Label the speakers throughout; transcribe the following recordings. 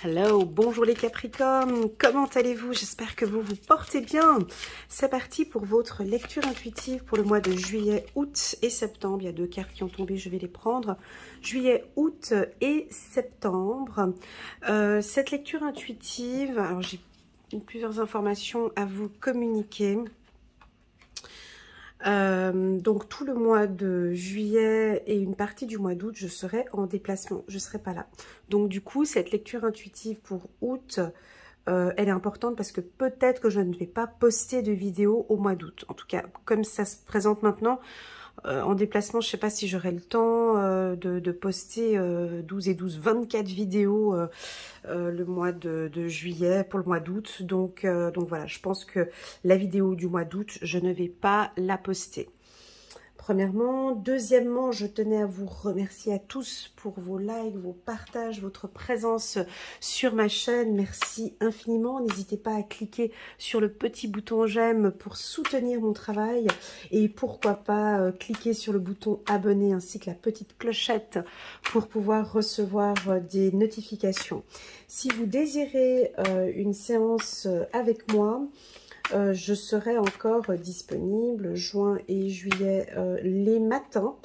Speaker 1: Hello, bonjour les Capricornes, comment allez-vous? J'espère que vous vous portez bien. C'est parti pour votre lecture intuitive pour le mois de juillet, août et septembre. Il y a deux cartes qui ont tombé, je vais les prendre. Juillet, août et septembre. Cette lecture intuitive, alors j'ai plusieurs informations à vous communiquer. Donc tout le mois de juillet et une partie du mois d'août, je serai en déplacement, je ne serai pas là. Donc du coup, cette lecture intuitive pour août, elle est importante parce que peut-être que je ne vais pas poster de vidéo au mois d'août. En tout cas, comme ça se présente maintenant, en déplacement, je ne sais pas si j'aurai le temps de poster 12 et 12, 24 vidéos le mois de juillet pour le mois d'août. Donc voilà, je pense que la vidéo du mois d'août, je ne vais pas la poster. Premièrement. Deuxièmement, je tenais à vous remercier à tous pour vos likes, vos partages, votre présence sur ma chaîne. Merci infiniment. N'hésitez pas à cliquer sur le petit bouton j'aime pour soutenir mon travail. Et pourquoi pas cliquer sur le bouton abonner ainsi que la petite clochette pour pouvoir recevoir des notifications. Si vous désirez une séance avec moi, je serai encore disponible juin et juillet les matins.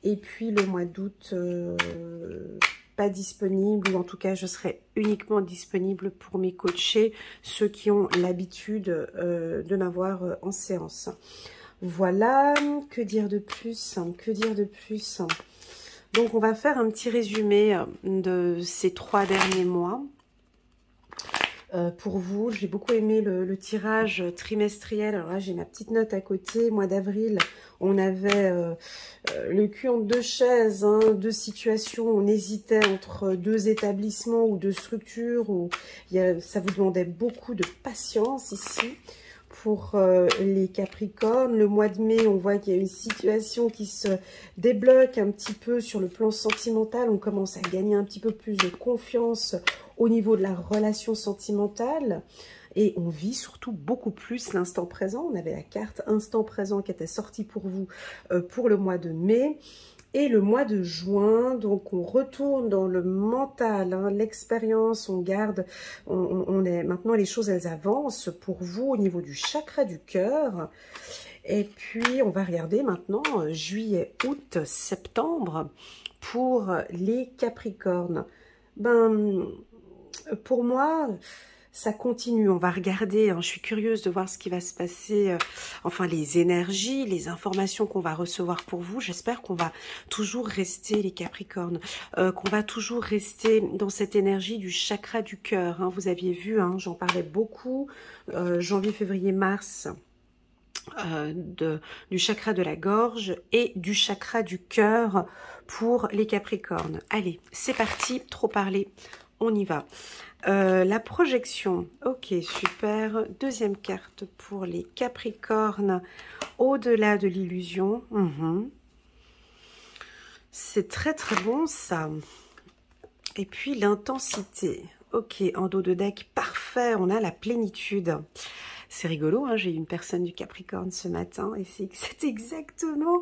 Speaker 1: Et puis le mois d'août, pas disponible. Ou en tout cas, je serai uniquement disponible pour mes coachés, ceux qui ont l'habitude de m'avoir en séance. Voilà, que dire de plus? Que dire de plus? Donc, on va faire un petit résumé de ces 3 derniers mois. Pour vous, j'ai beaucoup aimé le tirage trimestriel. Alors là, j'ai ma petite note à côté. Mois d'avril, on avait le cul entre deux chaises, hein, deux situations. On hésitait entre deux établissements ou deux structures. Ça vous demandait beaucoup de patience ici. Pour les Capricornes, le mois de mai, on voit qu'il y a une situation qui se débloque un petit peu sur le plan sentimental. On commence à gagner un petit peu plus de confiance au niveau de la relation sentimentale. Et on vit surtout beaucoup plus l'instant présent. On avait la carte instant présent qui était sortie pour vous pour le mois de mai. Et le mois de juin, donc on retourne dans le mental, hein, l'expérience, on garde, maintenant les choses elles avancent pour vous au niveau du chakra du cœur. Et puis on va regarder maintenant juillet, août, septembre pour les Capricornes. Ben, pour moi, ça continue, on va regarder, hein, je suis curieuse de voir ce qui va se passer, enfin les énergies, les informations qu'on va recevoir pour vous. J'espère qu'on va toujours rester, les Capricornes, qu'on va toujours rester dans cette énergie du chakra du cœur. Hein. Vous aviez vu, hein, j'en parlais beaucoup, janvier, février, mars, du chakra de la gorge et du chakra du cœur pour les Capricornes. Allez, c'est parti, trop parlé, on y va. La projection, ok, super. Deuxième carte pour les Capricornes, au-delà de l'illusion. C'est très très bon ça. Et puis l'intensité, ok, en dos de deck, parfait, on a la plénitude. C'est rigolo, hein, j'ai eu une personne du Capricorne ce matin et c'est exactement,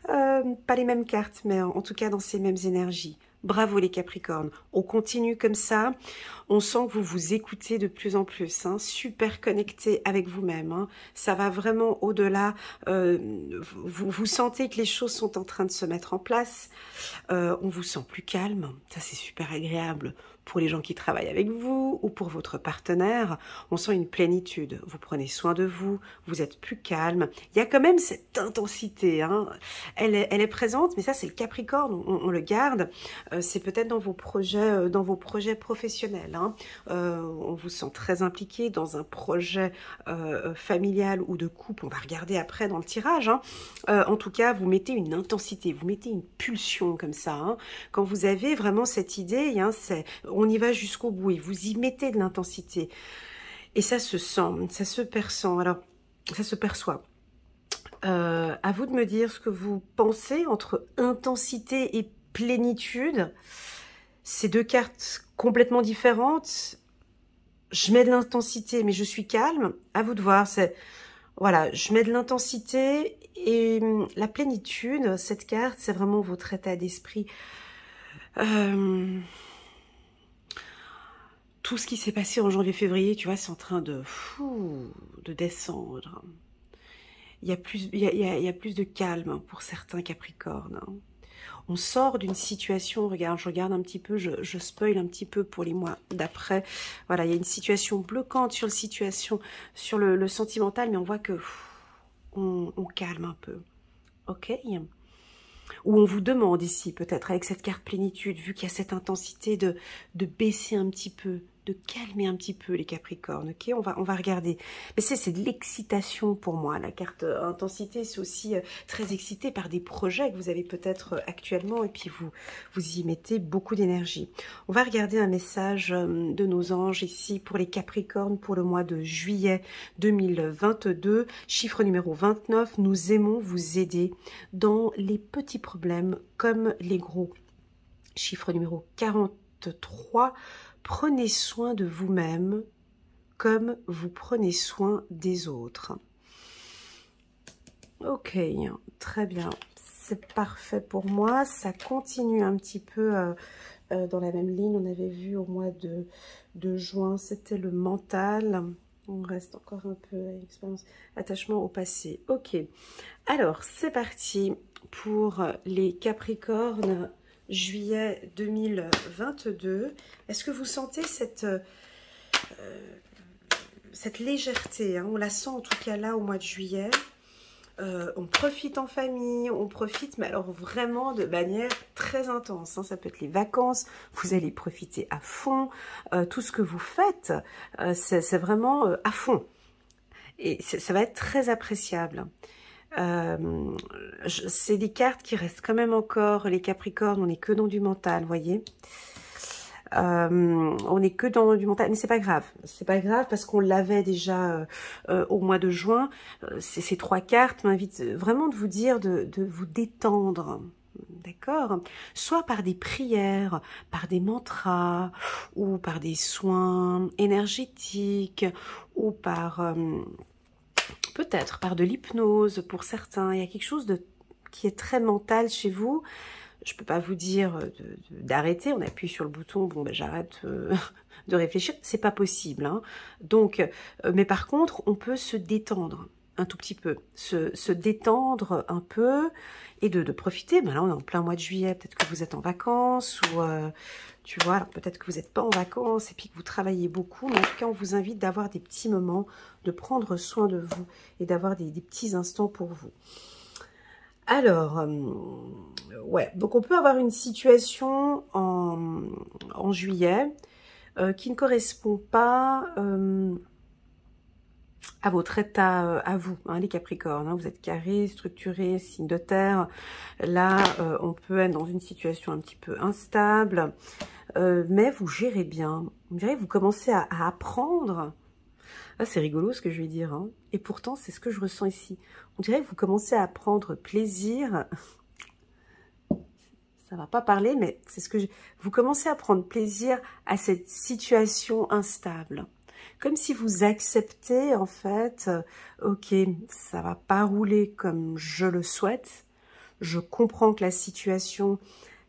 Speaker 1: pas les mêmes cartes, mais en tout cas dans ces mêmes énergies. Bravo les Capricornes, on continue comme ça, on sent que vous vous écoutez de plus en plus, hein, super connecté avec vous-même, hein, ça va vraiment au-delà, vous sentez que les choses sont en train de se mettre en place, on vous sent plus calme, ça c'est super agréable pour les gens qui travaillent avec vous ou pour votre partenaire, on sent une plénitude, vous prenez soin de vous, vous êtes plus calme, il y a quand même cette intensité, hein, elle est présente, mais ça c'est le Capricorne, on le garde, c'est peut-être dans vos projets professionnels, hein. On vous sent très impliqué dans un projet familial ou de couple, on va regarder après dans le tirage, hein. En tout cas vous mettez une intensité, vous mettez une pulsion comme ça, hein. Quand vous avez vraiment cette idée, hein, on y va jusqu'au bout et vous y mettez de l'intensité et ça se sent, ça se perçoit, alors ça se perçoit. À vous de me dire ce que vous pensez entre intensité et plénitude. Ces deux cartes complètement différentes. Je mets de l'intensité, mais je suis calme. À vous de voir. Voilà, je mets de l'intensité et la plénitude. Cette carte, c'est vraiment votre état d'esprit. tout ce qui s'est passé en janvier-février, tu vois, c'est en train de descendre. Il y a plus de calme pour certains Capricornes. On sort d'une situation, regarde, je regarde un petit peu, je spoil un petit peu pour les mois d'après. Voilà, il y a une situation bloquante sur le sentimental, mais on voit que on calme un peu. Ok? Ou on vous demande ici, peut-être, avec cette carte plénitude, vu qu'il y a cette intensité de baisser un petit peu, de calmer un petit peu les Capricornes, ok? On va regarder. Mais c'est de l'excitation pour moi. La carte intensité, c'est aussi très excité par des projets que vous avez peut-être actuellement, et puis vous y mettez beaucoup d'énergie. On va regarder un message de nos anges ici pour les Capricornes pour le mois de juillet 2022. Chiffre numéro 29, nous aimons vous aider dans les petits problèmes comme les gros. Chiffre numéro 43, prenez soin de vous-même comme vous prenez soin des autres. Ok, très bien, c'est parfait pour moi. Ça continue un petit peu dans la même ligne. On avait vu au mois de juin, c'était le mental. On reste encore un peu à l'expérience, attachement au passé. Ok, alors c'est parti pour les Capricornes, juillet 2022. Est-ce que vous sentez cette légèreté, hein? On la sent en tout cas là au mois de juillet. On profite en famille, on profite, mais alors vraiment de manière très intense, hein. Ça peut être les vacances, vous allez profiter à fond. Tout ce que vous faites, c'est vraiment à fond. Et ça va être très appréciable. C'est des cartes qui restent quand même encore, les Capricornes, on n'est que dans du mental, vous voyez. On n'est que dans du mental, mais c'est pas grave parce qu'on l'avait déjà au mois de juin. Ces trois cartes m'invitent vraiment de vous dire de vous détendre, d'accord, soit par des prières, par des mantras, ou par des soins énergétiques, ou par peut-être par de l'hypnose pour certains. Il y a quelque chose qui est très mental chez vous. Je ne peux pas vous dire d'arrêter, on appuie sur le bouton, bon ben j'arrête de réfléchir, c'est pas possible, hein. Donc, mais par contre, on peut se détendre un tout petit peu, se détendre un peu et de profiter. Ben là, on est en plein mois de juillet, peut-être que vous êtes en vacances ou tu vois, peut-être que vous n'êtes pas en vacances et puis que vous travaillez beaucoup, mais en tout cas, on vous invite d'avoir des petits moments, de prendre soin de vous et d'avoir des petits instants pour vous. Alors, ouais, donc on peut avoir une situation en juillet qui ne correspond pas à votre état, à vous, hein, les Capricornes, hein. Vous êtes carré, structuré, signe de terre. Là, on peut être dans une situation un petit peu instable, mais vous gérez bien. On dirait que vous commencez à apprendre. Ah, c'est rigolo ce que je vais dire, hein. Et pourtant, c'est ce que je ressens ici. On dirait que vous commencez à prendre plaisir. Ça va pas parler, mais c'est ce que vous commencez à prendre plaisir à cette situation instable. Comme si vous acceptez, en fait, ok, ça va pas rouler comme je le souhaite. Je comprends que la situation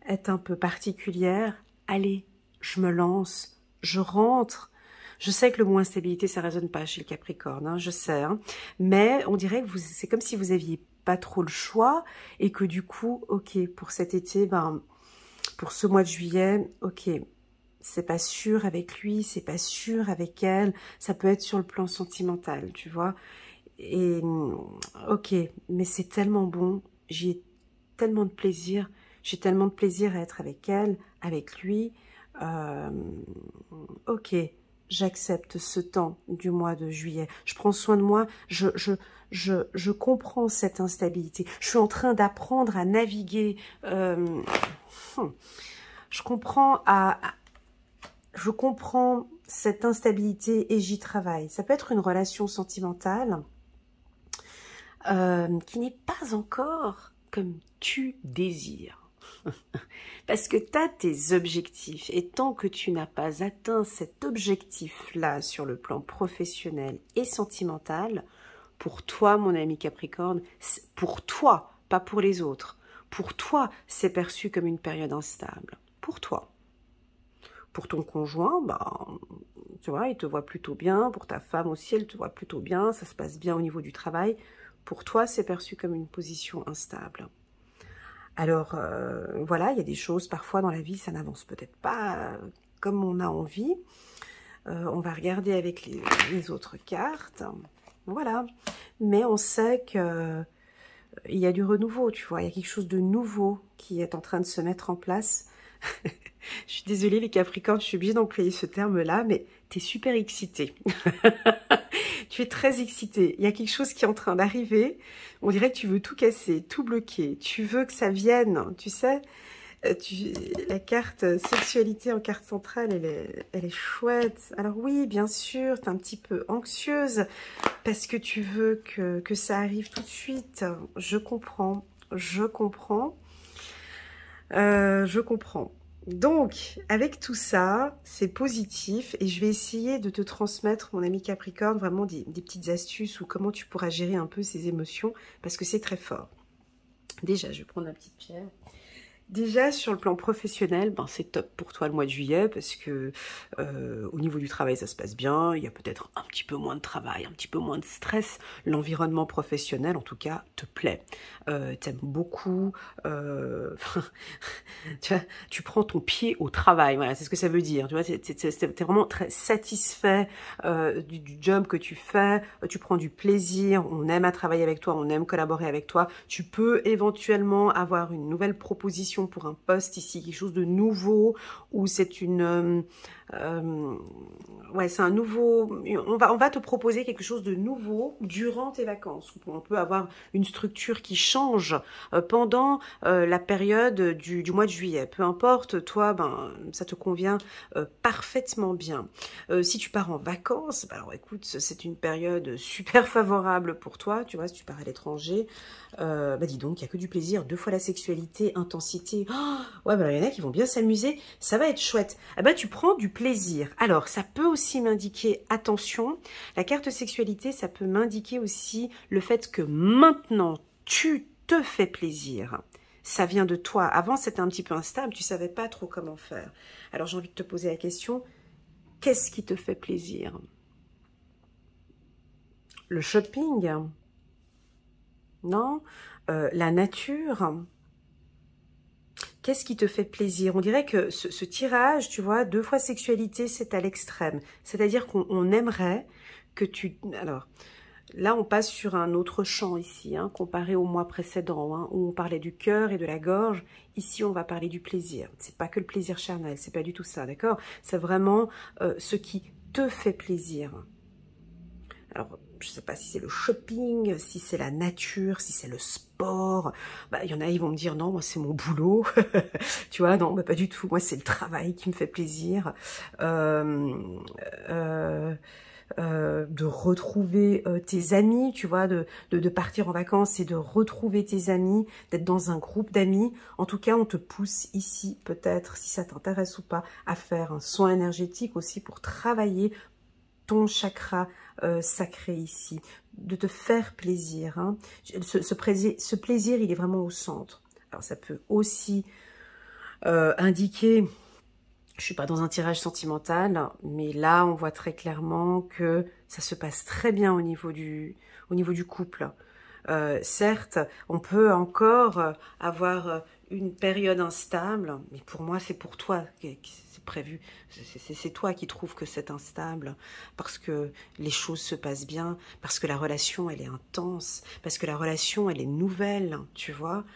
Speaker 1: est un peu particulière. Allez, je me lance, je rentre. Je sais que le mot instabilité, ça résonne pas chez le Capricorne, hein, je sais, hein, mais on dirait que c'est comme si vous aviez pas trop le choix et que du coup, ok, pour cet été, ben, pour ce mois de juillet, ok, c'est pas sûr avec lui, c'est pas sûr avec elle, ça peut être sur le plan sentimental, tu vois, et ok, mais c'est tellement bon, j'y ai tellement de plaisir, j'ai tellement de plaisir à être avec elle, avec lui, ok, j'accepte ce temps du mois de juillet. Je prends soin de moi. Je comprends cette instabilité. Je suis en train d'apprendre à naviguer. Je comprends cette instabilité et j'y travaille. Ça peut être une relation sentimentale qui n'est pas encore comme tu désires. Parce que tu as tes objectifs et tant que tu n'as pas atteint cet objectif-là sur le plan professionnel et sentimental, pour toi, mon ami Capricorne, pour toi, pas pour les autres, pour toi, c'est perçu comme une période instable. Pour toi. Pour ton conjoint, bah, tu vois, il te voit plutôt bien. Pour ta femme aussi, elle te voit plutôt bien. Ça se passe bien au niveau du travail. Pour toi, c'est perçu comme une position instable. Alors, voilà, il y a des choses, parfois dans la vie, ça n'avance peut-être pas comme on a envie. On va regarder avec les autres cartes. Voilà. Mais on sait que il y a du renouveau, tu vois. Il y a quelque chose de nouveau qui est en train de se mettre en place. Je suis désolée les Capricornes, je suis obligée d'employer ce terme-là, mais tu es super excitée. Tu es très excitée. Il y a quelque chose qui est en train d'arriver. On dirait que tu veux tout casser, tout bloquer. Tu veux que ça vienne, tu sais. La carte sexualité en carte centrale, elle est chouette. Alors oui, bien sûr, tu es un petit peu anxieuse parce que tu veux que ça arrive tout de suite. Je comprends, je comprends. Je comprends. Donc, avec tout ça, c'est positif et je vais essayer de te transmettre, mon ami Capricorne, vraiment des petites astuces ou comment tu pourras gérer un peu ces émotions parce que c'est très fort. Déjà, je vais prendre la petite pierre. Déjà, sur le plan professionnel, ben, c'est top pour toi le mois de juillet parce que au niveau du travail, ça se passe bien. Il y a peut-être un petit peu moins de travail, un petit peu moins de stress. L'environnement professionnel, en tout cas, te plaît. T'aimes beaucoup. Tu prends ton pied au travail. Voilà, c'est ce que ça veut dire. Tu vois, t'es vraiment très satisfait du job que tu fais. Tu prends du plaisir. On aime à travailler avec toi. On aime collaborer avec toi. Tu peux éventuellement avoir une nouvelle proposition pour un poste ici, quelque chose de nouveau, ou c'est une... ouais, c'est un nouveau... On va te proposer quelque chose de nouveau durant tes vacances. On peut avoir une structure qui change pendant la période du mois de juillet. Peu importe, toi, ben, ça te convient parfaitement bien. Si tu pars en vacances, ben alors écoute, c'est une période super favorable pour toi. Tu vois, si tu pars à l'étranger, bah dis donc, il n'y a que du plaisir. 2 fois la sexualité, intensité. Oh, ouais, bah il y en a qui vont bien s'amuser. Ça va être chouette. Ah bah, tu prends du plaisir. Alors, ça peut aussi m'indiquer, attention, la carte sexualité, ça peut m'indiquer aussi le fait que maintenant, tu te fais plaisir. Ça vient de toi. Avant, c'était un petit peu instable. Tu savais pas trop comment faire. Alors, j'ai envie de te poser la question. Qu'est-ce qui te fait plaisir? Le shopping? Non? La nature? Qu'est-ce qui te fait plaisir? On dirait que ce tirage, tu vois, 2 fois sexualité, c'est à l'extrême. C'est-à-dire qu'on aimerait que tu... Alors, là, on passe sur un autre champ ici, hein, comparé au mois précédent, hein, où on parlait du cœur et de la gorge. Ici, on va parler du plaisir. C'est pas que le plaisir charnel, c'est pas du tout ça, d'accord? C'est vraiment ce qui te fait plaisir. Alors, je ne sais pas si c'est le shopping, si c'est la nature, si c'est le sport. Bah, il y en a, ils vont me dire, non, moi, c'est mon boulot. Tu vois, non, bah, pas du tout. Moi, c'est le travail qui me fait plaisir. De retrouver tes amis, tu vois, de partir en vacances et de retrouver tes amis, d'être dans un groupe d'amis. En tout cas, on te pousse ici, peut-être, si ça t'intéresse ou pas, à faire un soin énergétique aussi pour travailler ton chakra sacré ici, de te faire plaisir. Hein. Ce plaisir, il est vraiment au centre. Alors, ça peut aussi indiquer, je suis pas dans un tirage sentimental, mais là, on voit très clairement que ça se passe très bien au niveau du couple. Certes, on peut encore avoir une période instable, mais pour moi, c'est pour toi c'est prévu. C'est toi qui trouves que c'est instable, parce que les choses se passent bien, parce que la relation, elle est intense, parce que la relation, elle est nouvelle, tu vois,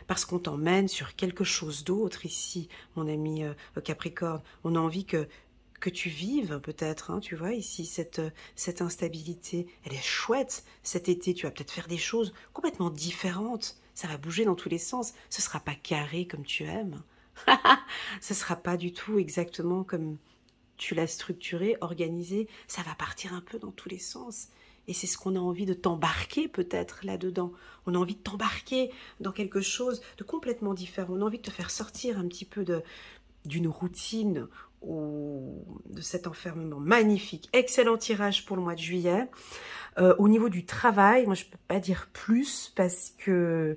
Speaker 1: parce qu'on t'emmène sur quelque chose d'autre ici, mon ami Capricorne. On a envie que tu vives peut-être, hein, tu vois, ici, cette instabilité. Elle est chouette. Cet été, tu vas peut-être faire des choses complètement différentes. Ça va bouger dans tous les sens. Ce ne sera pas carré comme tu aimes. Ce ne sera pas du tout exactement comme tu l'as structuré, organisé. Ça va partir un peu dans tous les sens. Et c'est ce qu'on a envie de t'embarquer peut-être là-dedans. On a envie de t'embarquer dans quelque chose de complètement différent. On a envie de te faire sortir un petit peu d'une routine ou de cet enfermement. Magnifique, excellent tirage pour le mois de juillet. Au niveau du travail, moi je peux pas dire plus parce que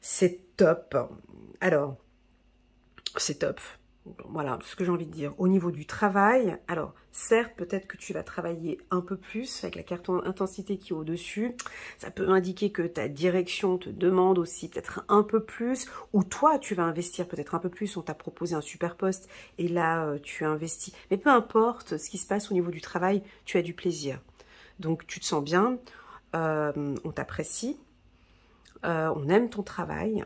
Speaker 1: c'est top. Alors, c'est top. Voilà ce que j'ai envie de dire. Au niveau du travail, alors certes, peut-être que tu vas travailler un peu plus avec la carte intensité qui est au-dessus. Ça peut indiquer que ta direction te demande aussi peut-être un peu plus, ou toi, tu vas investir peut-être un peu plus. On t'a proposé un super poste et là, tu investis. Mais peu importe ce qui se passe au niveau du travail, tu as du plaisir. Donc, tu te sens bien, on t'apprécie, on aime ton travail.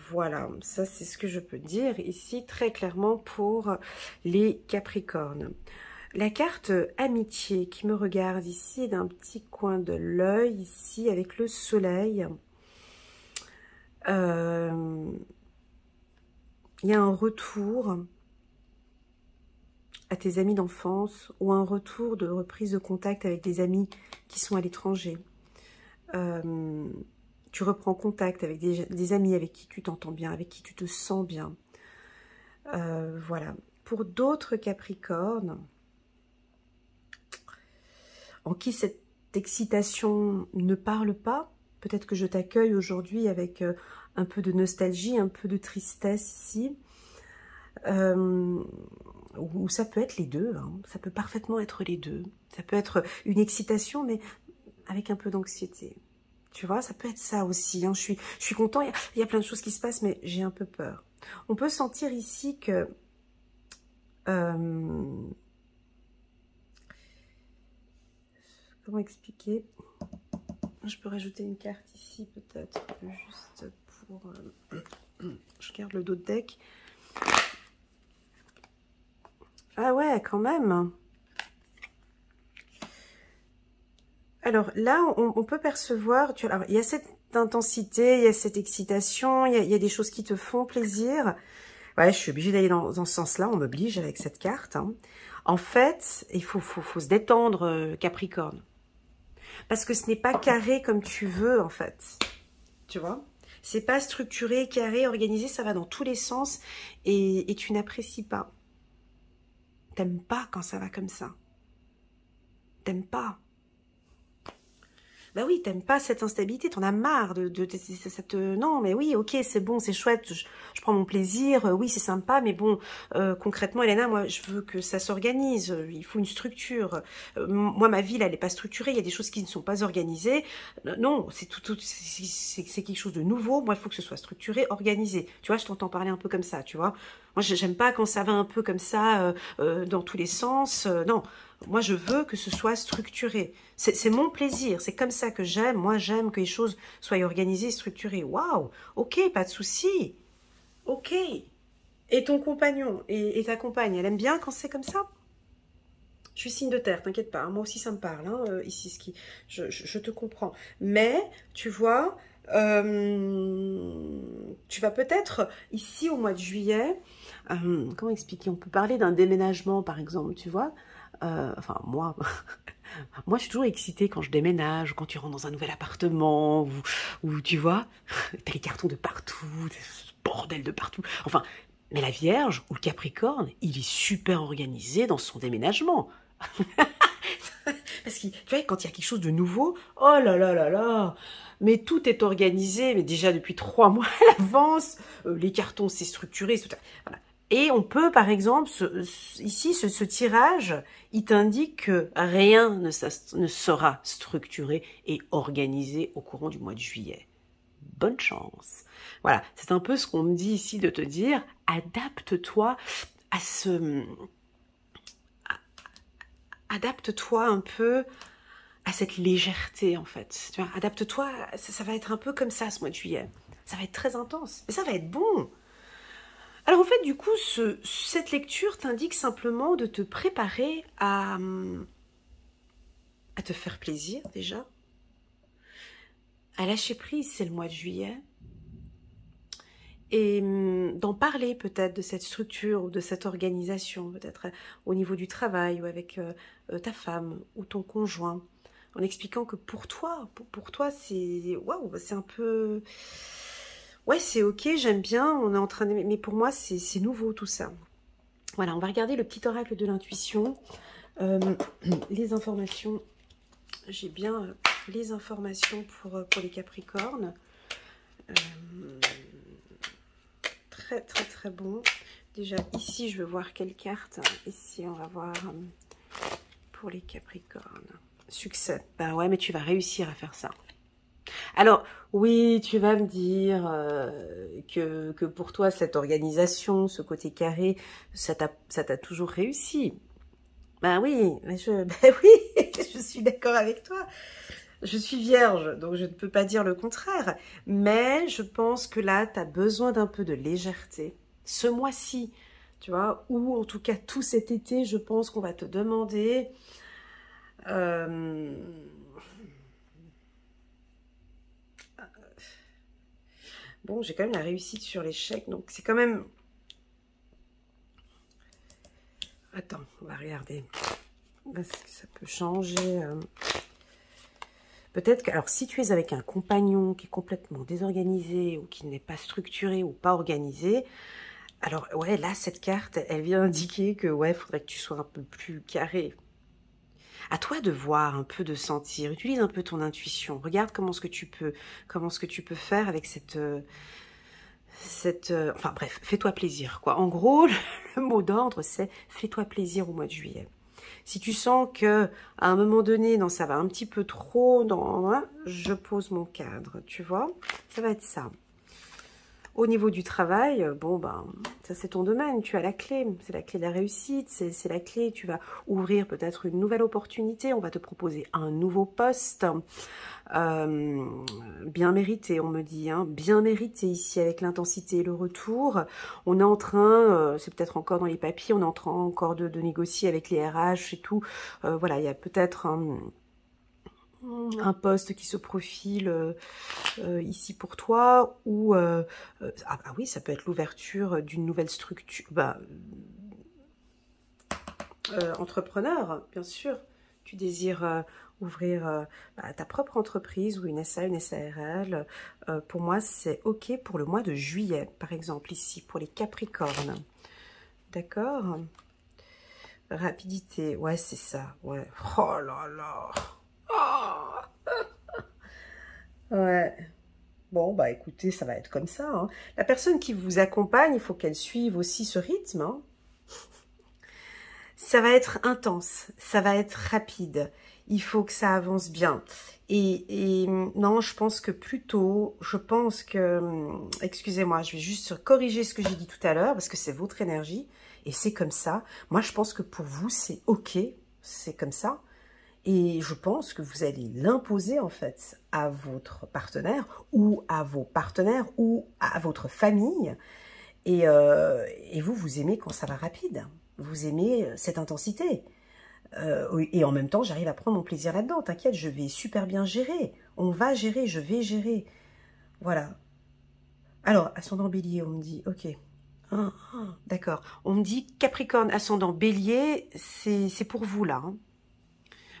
Speaker 1: Voilà, ça c'est ce que je peux dire ici très clairement pour les Capricornes. La carte amitié qui me regarde ici d'un petit coin de l'œil, ici avec le soleil. Il y a un retour à tes amis d'enfance ou un retour de reprise de contact avec des amis qui sont à l'étranger. Tu reprends contact avec des amis avec qui tu t'entends bien, avec qui tu te sens bien. Voilà. Pour d'autres Capricornes, en qui cette excitation ne parle pas, peut-être que je t'accueille aujourd'hui avec un peu de nostalgie, un peu de tristesse ici, ou ça peut être les deux, hein. Ça peut parfaitement être les deux. Ça peut être une excitation, mais avec un peu d'anxiété. Tu vois, ça peut être ça aussi. Hein. Je suis content, il y a plein de choses qui se passent, mais j'ai un peu peur. On peut sentir ici que... comment expliquer? Je peux rajouter une carte ici, peut-être, juste pour... je garde le dos de deck. Ah ouais, quand même. Alors là, on peut percevoir... Alors, il y a cette intensité, il y a cette excitation, il y a des choses qui te font plaisir. Ouais, je suis obligée d'aller dans ce sens-là, on m'oblige avec cette carte. Hein. En fait, il faut se détendre, Capricorne. Parce que ce n'est pas carré comme tu veux, en fait. Tu vois? C'est pas structuré, carré, organisé, ça va dans tous les sens et tu n'apprécies pas. T'aimes pas quand ça va comme ça. T'aimes pas. Bah oui, t'aimes pas cette instabilité, t'en as marre non, mais oui, ok, c'est bon, c'est chouette, je prends mon plaisir, oui, c'est sympa, mais bon, concrètement, Elena, moi, je veux que ça s'organise, il faut une structure. Moi, ma vie, là, elle n'est pas structurée, il y a des choses qui ne sont pas organisées. Non, c'est c'est quelque chose de nouveau, moi, il faut que ce soit structuré, organisé. Tu vois, je t'entends parler un peu comme ça, tu vois. Moi, j'aime pas quand ça va un peu comme ça, dans tous les sens, non. Moi, je veux que ce soit structuré. C'est mon plaisir. C'est comme ça que j'aime. Moi, j'aime que les choses soient organisées, structurées. Waouh! Ok, pas de souci. Ok. Et ton compagnon et ta compagne, elle aime bien quand c'est comme ça? Je suis signe de terre, t'inquiète pas. Moi aussi, ça me parle. Hein, ici, je te comprends. Mais, tu vois, tu vas peut-être, ici, au mois de juillet, comment expliquer? On peut parler d'un déménagement, par exemple, tu vois. Enfin, moi, moi, je suis toujours excitée quand je déménage, quand tu rentres dans un nouvel appartement, ou tu vois, t'as les cartons de partout, ce bordel de partout. Enfin, mais la Vierge ou le Capricorne, il est super organisé dans son déménagement. Parce que, tu vois, quand il y a quelque chose de nouveau, oh là là là là, mais tout est organisé, mais déjà depuis 3 mois à l'avance, les cartons, c'est structuré, voilà. Et on peut, par exemple, ici, ce tirage, il t'indique que rien ne sera structuré et organisé au courant du mois de juillet. Bonne chance. Voilà, c'est un peu ce qu'on me dit ici de te dire, adapte-toi à adapte-toi un peu à cette légèreté, en fait. Tu vois, adapte-toi, ça va être un peu comme ça, ce mois de juillet. Ça va être très intense, mais ça va être bon. Alors en fait, du coup, cette lecture t'indique simplement de te préparer à te faire plaisir déjà, à lâcher prise, c'est le mois de juillet, et d'en parler peut-être de cette structure ou de cette organisation, peut-être au niveau du travail ou avec ta femme ou ton conjoint, en expliquant que pour toi c'est waouh, c'est un peu... Ouais, c'est ok, j'aime bien, on est en train de... Mais pour moi, c'est nouveau tout ça. Voilà, on va regarder le petit oracle de l'intuition. Les informations, j'ai bien les informations pour les Capricornes. très très très bon. Déjà ici, je veux voir quelle carte. Ici, on va voir pour les Capricornes. Succès. Ben ouais, mais tu vas réussir à faire ça. Alors, oui, tu vas me dire que pour toi, cette organisation, ce côté carré, ça t'a toujours réussi. Ben oui, ben oui, je suis d'accord avec toi. Je suis vierge, donc je ne peux pas dire le contraire. Mais je pense que là, tu as besoin d'un peu de légèreté. Ce mois-ci, tu vois, ou en tout cas tout cet été, je pense qu'on va te demander... Bon, j'ai quand même la réussite sur l'échec, donc c'est quand même... Attends, on va regarder. Parce que ça peut changer... Peut-être que, alors si tu es avec un compagnon qui est complètement désorganisé ou qui n'est pas structuré ou pas organisé, alors ouais, là, cette carte, elle vient indiquer que ouais, il faudrait que tu sois un peu plus carré. À toi de voir, un peu de sentir, utilise un peu ton intuition, regarde comment ce que tu peux faire avec enfin bref, fais-toi plaisir, quoi. En gros, le mot d'ordre, c'est fais-toi plaisir au mois de juillet. Si tu sens que à un moment donné, non, ça va un petit peu trop, je pose mon cadre, tu vois, ça va être ça. Au niveau du travail, bon, ben, ça c'est ton domaine, tu as la clé, c'est la clé de la réussite, c'est la clé, tu vas ouvrir peut-être une nouvelle opportunité, on va te proposer un nouveau poste, bien mérité, on me dit, hein, bien mérité ici avec l'intensité et le retour. On est en train, c'est peut-être encore dans les papiers, on est en train encore de négocier avec les RH et tout, voilà, il y a peut-être un poste qui se profile ici pour toi, ou ah oui, ça peut être l'ouverture d'une nouvelle structure, entrepreneur, bien sûr. Tu désires ouvrir ta propre entreprise ou une SA, une SARL. Pour moi, c'est OK pour le mois de juillet, par exemple, ici, pour les Capricornes. D'accord? Rapidité, ouais, c'est ça, ouais. Oh là là! Oh. Ouais. Bon, bah écoutez, ça va être comme ça, hein. La personne qui vous accompagne, il faut qu'elle suive aussi ce rythme, hein. Ça va être intense, ça va être rapide. Il faut que ça avance bien. Et non, je pense que plutôt, excusez-moi, je vais juste corriger ce que j'ai dit tout à l'heure, parce que c'est votre énergie, et c'est comme ça. Moi, je pense que pour vous, c'est OK, c'est comme ça. Et je pense que vous allez l'imposer en fait à votre partenaire ou à vos partenaires ou à votre famille. Et vous aimez quand ça va rapide. Vous aimez cette intensité. Et en même temps, j'arrive à prendre mon plaisir là-dedans. T'inquiète, je vais super bien gérer. On va gérer, je vais gérer. Voilà. Alors, ascendant bélier, on me dit, ok. D'accord. On me dit Capricorne, ascendant bélier, c'est pour vous là, hein.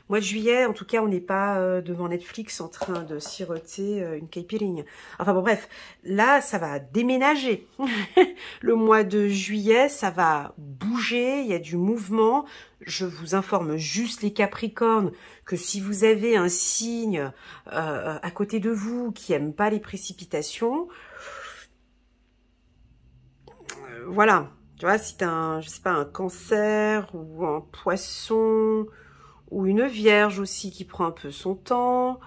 Speaker 1: Mois de juillet, en tout cas, on n'est pas devant Netflix en train de siroter une caipirinha. Enfin bon, bref, là, ça va déménager. Le mois de juillet, ça va bouger, il y a du mouvement. Je vous informe juste les Capricornes que si vous avez un signe à côté de vous qui n'aime pas les précipitations, voilà. Tu vois, si tu as je sais pas, un cancer ou un poisson... ou une vierge aussi qui prend un peu son temps.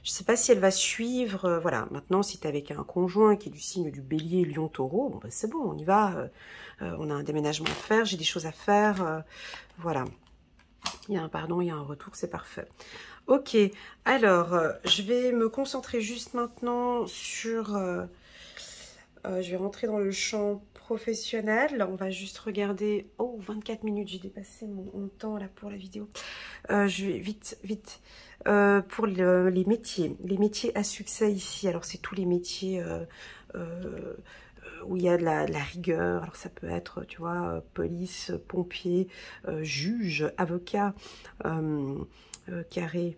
Speaker 1: Je ne sais pas si elle va suivre. Voilà, maintenant, si tu es avec un conjoint qui est du signe du bélier, lion, taureau, bon, bah, c'est bon, on y va. On a un déménagement à faire, j'ai des choses à faire. Voilà. Il y a un pardon, il y a un retour, c'est parfait. Ok, alors, je vais me concentrer juste maintenant sur... je vais rentrer dans le champ professionnel. On va juste regarder... Oh, 24 minutes, j'ai dépassé mon temps là pour la vidéo. Je vais vite. Pour les métiers à succès ici. Alors, c'est tous les métiers où il y a de la rigueur. Alors, ça peut être, tu vois, police, pompier, juge, avocat, carré,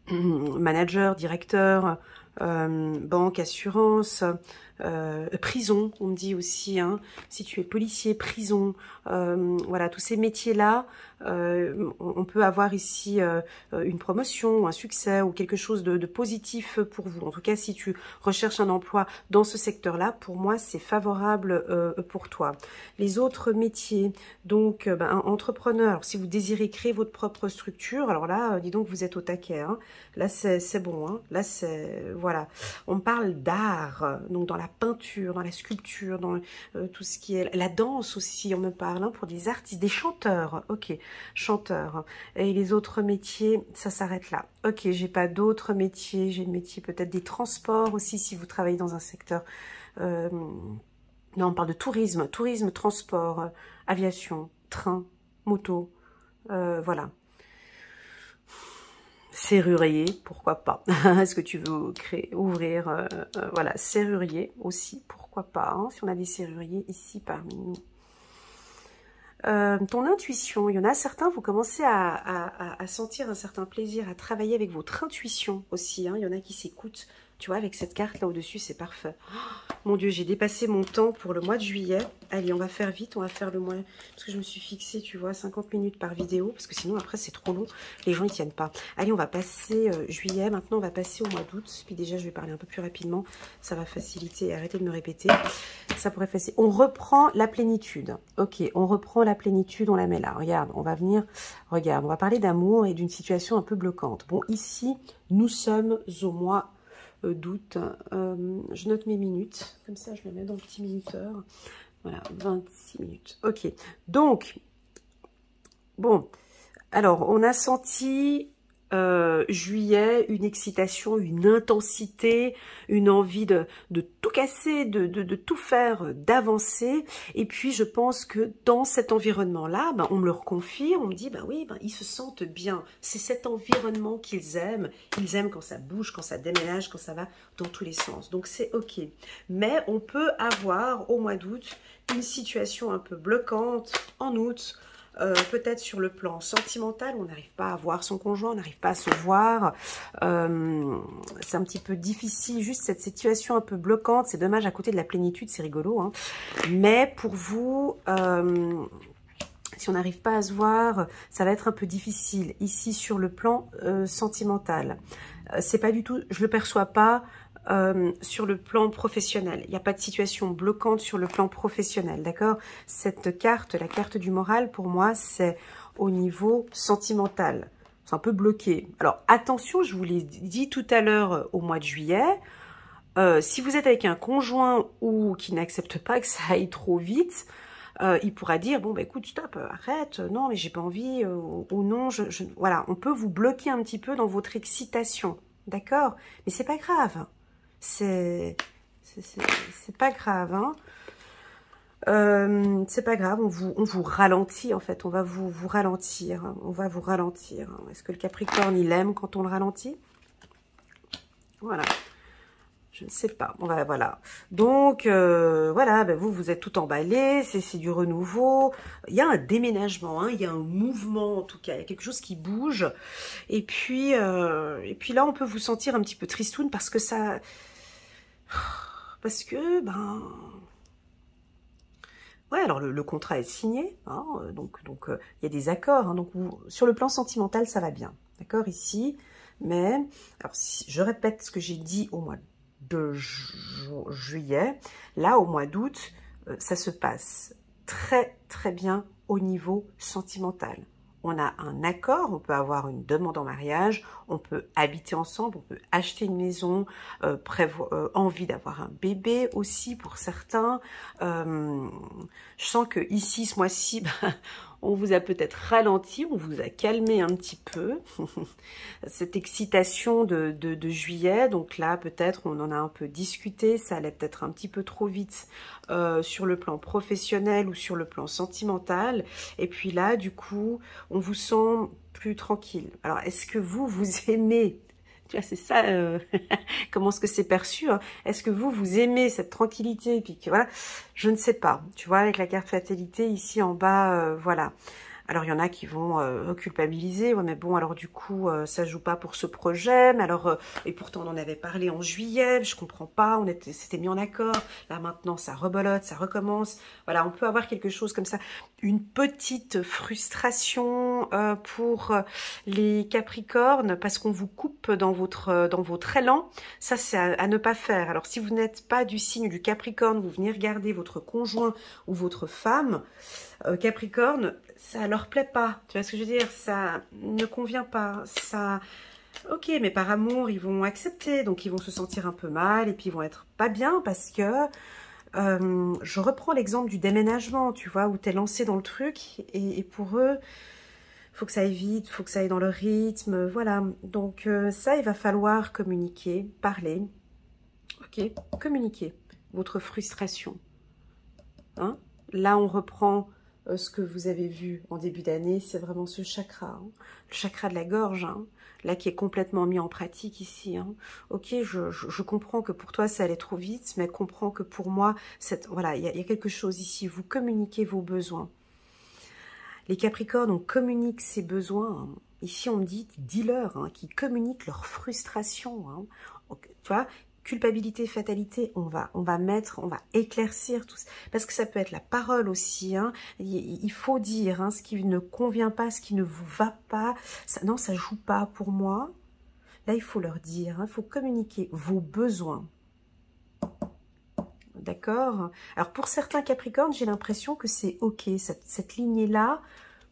Speaker 1: manager, directeur, banque, assurance, prison, on me dit aussi, hein, si tu es policier, prison, voilà, tous ces métiers-là, on peut avoir ici une promotion, un succès ou quelque chose de positif pour vous. En tout cas, si tu recherches un emploi dans ce secteur-là, pour moi, c'est favorable pour toi. Les autres métiers, donc entrepreneur, alors, si vous désirez créer votre propre structure, alors là, dis donc, vous êtes au taquet, hein. Là, c'est bon, hein. Là, c'est, voilà. On parle d'art, donc dans la peinture, dans la sculpture, dans tout ce qui est la danse aussi, on me parle, hein, pour des artistes, des chanteurs, ok, chanteurs. Et les autres métiers, ça s'arrête là. Ok, j'ai pas d'autres métiers, j'ai le métier peut-être des transports aussi, si vous travaillez dans un secteur... non, on parle de tourisme, transport, aviation, train, moto, voilà. Serrurier, pourquoi pas. Est-ce que tu veux ouvrir, voilà, serrurier aussi, pourquoi pas, hein, si on a des serruriers ici parmi nous. Ton intuition, il y en a certains, vous commencez à sentir un certain plaisir, à travailler avec votre intuition aussi, hein. Il y en a qui s'écoutent, tu vois, avec cette carte là au-dessus, c'est parfait. Oh, mon Dieu, j'ai dépassé mon temps pour le mois de juillet. Allez, on va faire vite, on va faire le mois, parce que je me suis fixé, tu vois, 50 minutes par vidéo, parce que sinon après c'est trop long, les gens ils tiennent pas. Allez, on va passer juillet, maintenant on va passer au mois d'août, puis déjà je vais parler un peu plus rapidement, ça va faciliter, arrêtez de me répéter, ça pourrait faciliter. On reprend la plénitude, ok, on reprend la plénitude, on la met là, regarde, on va venir, regarde, on va parler d'amour et d'une situation un peu bloquante. Bon, ici, nous sommes au mois d'août, je note mes minutes, comme ça je les mets dans le petit minuteur, voilà, 26 minutes, ok, donc, bon, alors on a senti juillet, une excitation, une intensité, une envie de tout casser, de tout faire, d'avancer. Et puis je pense que dans cet environnement-là, on me le reconfirme, on me dit, oui, ils se sentent bien. C'est cet environnement qu'ils aiment. Ils aiment quand ça bouge, quand ça déménage, quand ça va dans tous les sens. Donc c'est ok. Mais on peut avoir au mois d'août une situation un peu bloquante en août, peut-être sur le plan sentimental, on n'arrive pas à voir son conjoint, on n'arrive pas à se voir, c'est un petit peu difficile, juste cette situation un peu bloquante, c'est dommage à côté de la plénitude, c'est rigolo, hein. Mais pour vous, si on n'arrive pas à se voir, ça va être un peu difficile, ici sur le plan sentimental. C'est pas du tout, je le perçois pas, sur le plan professionnel. Il n'y a pas de situation bloquante sur le plan professionnel, d'accord? Cette carte, la carte du moral, pour moi, c'est au niveau sentimental. C'est un peu bloqué. Alors, attention, je vous l'ai dit tout à l'heure au mois de juillet, si vous êtes avec un conjoint ou qui n'accepte pas que ça aille trop vite, il pourra dire, bon, écoute, stop, arrête, non, mais j'ai pas envie, ou non, voilà, on peut vous bloquer un petit peu dans votre excitation, d'accord? Mais c'est pas grave. C'est pas grave, hein. C'est pas grave, on vous ralentit en fait, on va vous ralentir, on va vous ralentir. Est-ce que le Capricorne il aime quand on le ralentit? Voilà, je ne sais pas. Bon, voilà. Donc voilà, vous êtes tout emballé, c'est du renouveau. Il y a un déménagement, hein, il y a un mouvement en tout cas, il y a quelque chose qui bouge. Et puis là, on peut vous sentir un petit peu tristoun parce que ça. Parce que, ouais, alors le contrat est signé, hein, donc il y a des accords, hein, donc sur le plan sentimental, ça va bien, d'accord, ici, mais, alors si je répète ce que j'ai dit au mois de juillet, là, au mois d'août, ça se passe très, très bien au niveau sentimental. On a un accord, on peut avoir une demande en mariage, on peut habiter ensemble, on peut acheter une maison, envie d'avoir un bébé aussi pour certains. Je sens que ici, ce mois-ci, on vous a peut-être ralenti, on vous a calmé un petit peu. Cette excitation de juillet, donc là, peut-être, on en a un peu discuté, ça allait peut-être un petit peu trop vite sur le plan professionnel ou sur le plan sentimental. Et puis là, du coup, on vous sent plus tranquille. Alors, est-ce que vous aimez, tu vois, c'est ça, comment est-ce que c'est perçu, hein? Est-ce que vous aimez cette tranquillité? Et puis que voilà, je ne sais pas. Tu vois, avec la carte fatalité ici en bas, voilà. Alors, il y en a qui vont culpabiliser. Ouais, mais bon, alors du coup, ça joue pas pour ce projet. Mais alors, et pourtant, on en avait parlé en juillet. Je comprends pas. S'était mis en accord. Là, maintenant, ça rebolote, ça recommence. Voilà, on peut avoir quelque chose comme ça. Une petite frustration pour les Capricornes parce qu'on vous coupe dans votre élan. Ça, c'est à ne pas faire. Alors, si vous n'êtes pas du signe du Capricorne, vous venez regarder votre conjoint ou votre femme, Capricorne, ça leur plaît pas. Tu vois ce que je veux dire? Ça ne convient pas. Ça, ok, mais par amour, ils vont accepter. Donc, ils vont se sentir un peu mal et puis ils vont être pas bien parce que je reprends l'exemple du déménagement, tu vois, où tu es lancé dans le truc et pour eux, faut que ça aille vite, faut que ça aille dans le rythme, voilà. Donc ça, il va falloir communiquer, parler, ok, communiquer votre frustration. Hein? Là, on reprend ce que vous avez vu en début d'année, c'est vraiment ce chakra, hein, le chakra de la gorge, hein, là qui est complètement mis en pratique ici. Hein. Ok, je comprends que pour toi ça allait trop vite, mais comprends que pour moi, voilà, il y a quelque chose ici. Vous communiquez vos besoins. Les Capricornes, on communique ses besoins. Hein. Ici, on me dit dis-leur, hein, qui communiquent leur frustration. Hein. Donc, tu vois, culpabilité, fatalité, on va éclaircir tout ça. Parce que ça peut être la parole aussi. Hein. Il faut dire hein, ce qui ne convient pas, ce qui ne vous va pas. Ça, non, ça ne joue pas pour moi. Là, il faut leur dire, il faut communiquer vos besoins. D'accord? Alors, pour certains Capricornes, j'ai l'impression que c'est OK. Cette lignée-là,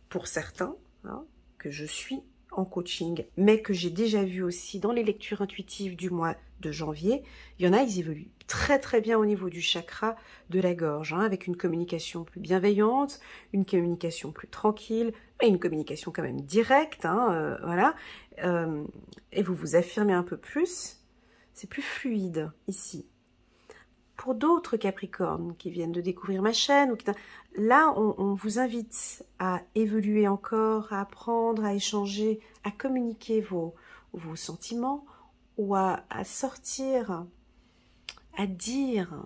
Speaker 1: pour certains, hein, que je suis en coaching, mais que j'ai déjà vu aussi dans les lectures intuitives du mois de janvier, il y en a, ils évoluent très très bien au niveau du chakra de la gorge, hein, avec une communication plus bienveillante, une communication plus tranquille, et une communication quand même directe, hein, voilà. Et vous vous affirmez un peu plus, c'est plus fluide ici. Pour d'autres Capricornes qui viennent de découvrir ma chaîne, ou là, on vous invite à évoluer encore, à apprendre, à échanger, à communiquer vos sentiments ou à sortir, à dire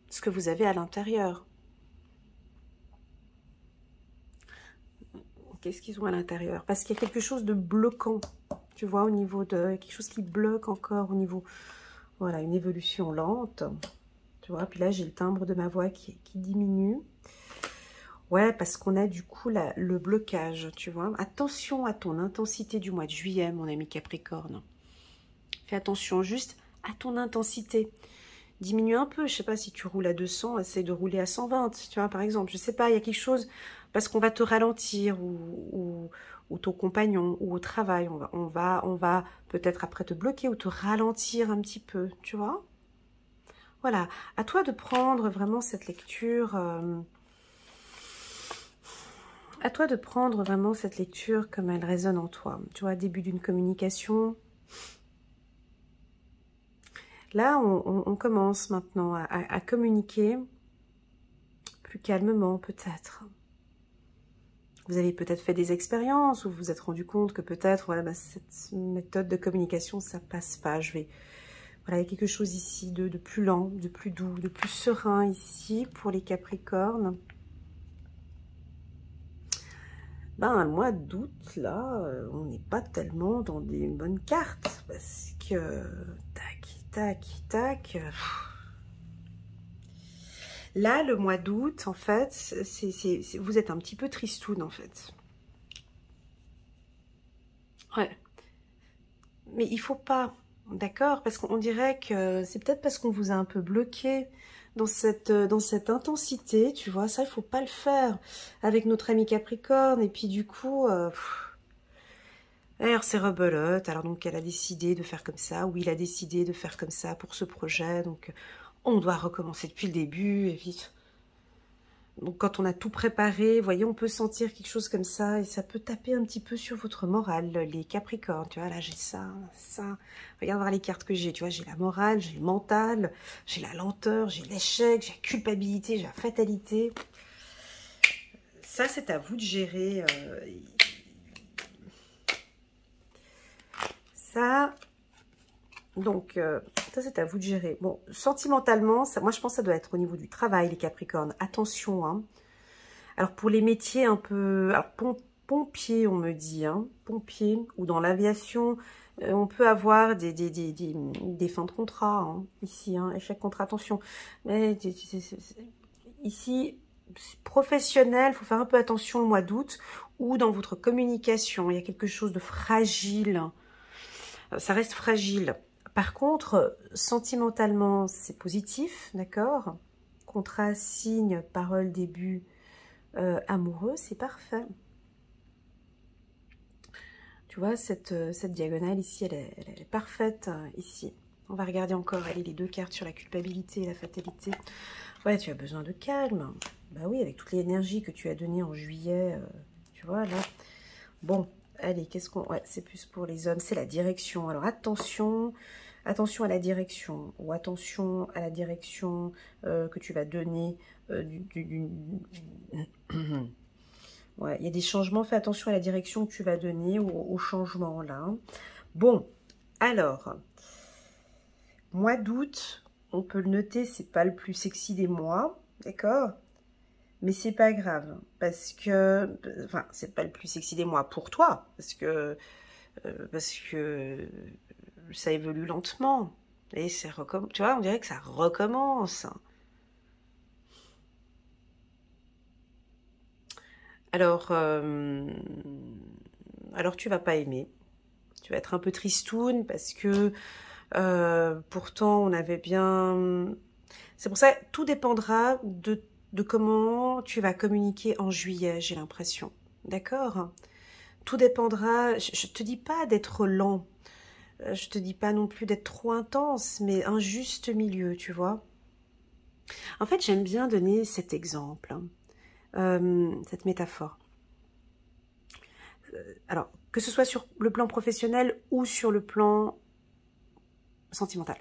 Speaker 1: ce que vous avez à l'intérieur. Qu'est-ce qu'ils ont à l'intérieur? Parce qu'il y a quelque chose de bloquant, tu vois, au niveau de... quelque chose qui bloque encore au niveau... Voilà, une évolution lente, tu vois. Puis là, j'ai le timbre de ma voix qui diminue. Ouais, parce qu'on a du coup le blocage, tu vois. Attention à ton intensité du mois de juillet, mon ami Capricorne. Fais attention juste à ton intensité. Diminue un peu, je sais pas, si tu roules à 200, essaye de rouler à 120, tu vois, par exemple. Je sais pas, il y a quelque chose, parce qu'on va te ralentir, ou ton compagnon, ou au travail, on va peut-être après te bloquer, ou te ralentir un petit peu, tu vois. Voilà, à toi de prendre vraiment cette lecture, à toi de prendre vraiment cette lecture comme elle résonne en toi. Tu vois, début d'une communication. Là, on commence maintenant à communiquer plus calmement, peut-être. Vous avez peut-être fait des expériences ou vous vous êtes rendu compte que peut-être voilà, bah, cette méthode de communication, ça passe pas. Voilà, il y a quelque chose ici de plus lent, de plus doux, de plus serein ici pour les Capricornes. Ben, le mois d'août, là, on n'est pas tellement dans des bonnes cartes parce que tac. Là, le mois d'août, en fait, vous êtes un petit peu tristoun, en fait. Ouais. Mais il faut pas, d'accord? Parce qu'on dirait que c'est peut-être parce qu'on vous a un peu bloqué dans cette intensité, tu vois. Ça, il faut pas le faire avec notre ami Capricorne. Et puis, du coup... alors, c'est rebelote. Alors, donc, elle a décidé de faire comme ça. Ou il a décidé de faire comme ça pour ce projet. Donc... on doit recommencer depuis le début, et vite. Donc, quand on a tout préparé, vous voyez, on peut sentir quelque chose comme ça, et ça peut taper un petit peu sur votre morale, les Capricornes. Tu vois, là, j'ai ça. Regarde voir les cartes que j'ai. Tu vois, j'ai la morale, j'ai le mental, j'ai la lenteur, j'ai l'échec, j'ai la culpabilité, j'ai la fatalité. Ça, c'est à vous de gérer. Ça... Donc, ça, c'est à vous de gérer. Bon, sentimentalement, ça, moi, je pense que ça doit être au niveau du travail, les Capricornes. Attention, hein. Alors pour les métiers un peu... Alors pompier, on me dit, hein, pompier, ou dans l'aviation, on peut avoir des fins de contrat, hein, ici, hein, échec contrat, attention. Mais ici, professionnel, il faut faire un peu attention le mois d'août, ou dans votre communication, il y a quelque chose de fragile. Ça reste fragile. Par contre, sentimentalement, c'est positif, d'accord? Contrat, signe, parole, début, amoureux, c'est parfait. Tu vois, cette diagonale ici, elle est parfaite ici. On va regarder encore, allez, les deux cartes sur la culpabilité et la fatalité. Ouais, tu as besoin de calme. Bah oui, avec toute l'énergie que tu as donnée en juillet, tu vois, là. Bon, allez, qu'est-ce qu'on... Ouais, c'est plus pour les hommes, c'est la direction. Alors, attention à la direction, ou attention à la direction que tu vas donner Ouais, il y a des changements, fais attention à la direction que tu vas donner, au changement là. Bon, alors, mois d'août, on peut le noter, c'est pas le plus sexy des mois, d'accord? Mais c'est pas grave, parce que, enfin, c'est pas le plus sexy des mois pour toi, parce que ça évolue lentement. Et c'est tu vois, on dirait que ça recommence. Alors tu vas pas aimer. Tu vas être un peu tristoun parce que pourtant on avait bien... C'est pour ça que tout dépendra de comment tu vas communiquer en juillet, j'ai l'impression. D'accord? Tout dépendra... Je te dis pas d'être lent. Je te dis pas non plus d'être trop intense, mais un juste milieu, tu vois. En fait, j'aime bien donner cet exemple, cette métaphore. Alors, que ce soit sur le plan professionnel ou sur le plan sentimental.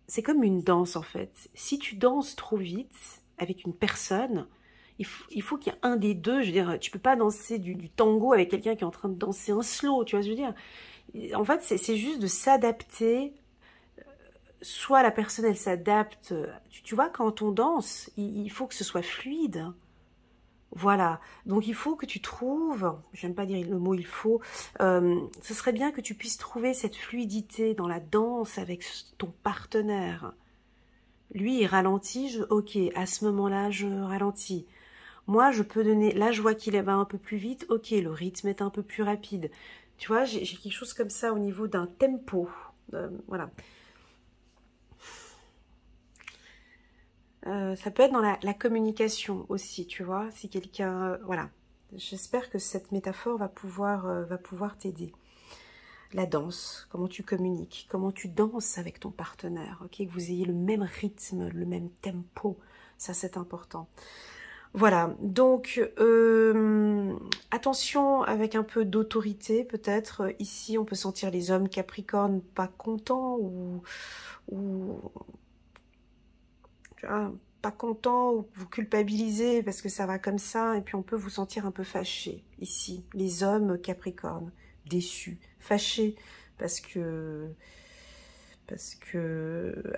Speaker 1: C'est comme une danse, en fait. Si tu danses trop vite avec une personne, il faut qu'il y ait un des deux. Je veux dire, tu peux pas danser du tango avec quelqu'un qui est en train de danser un slow, tu vois ce que je veux dire. En fait, c'est juste de s'adapter. Soit la personne, elle s'adapte. Tu vois, quand on danse, il faut que ce soit fluide. Voilà, donc il faut que tu trouves, j'aime pas dire le mot il faut, ce serait bien que tu puisses trouver cette fluidité dans la danse avec ton partenaire. Lui, il ralentit, ok, à ce moment-là, je ralentis. Moi, je peux donner, là, je vois qu'il va un peu plus vite, ok, le rythme est un peu plus rapide. Tu vois, j'ai quelque chose comme ça au niveau d'un tempo, voilà. Ça peut être dans la communication aussi, tu vois, si quelqu'un... voilà, j'espère que cette métaphore va pouvoir t'aider. La danse, comment tu communiques, comment tu danses avec ton partenaire, ok, que vous ayez le même rythme, le même tempo, ça c'est important. Voilà, donc attention avec un peu d'autorité peut-être. Ici, on peut sentir les hommes Capricorne pas contents ou tu vois, pas content ou vous culpabilisez parce que ça va comme ça, et puis on peut vous sentir un peu fâché ici, les hommes Capricorne, déçus, fâchés parce que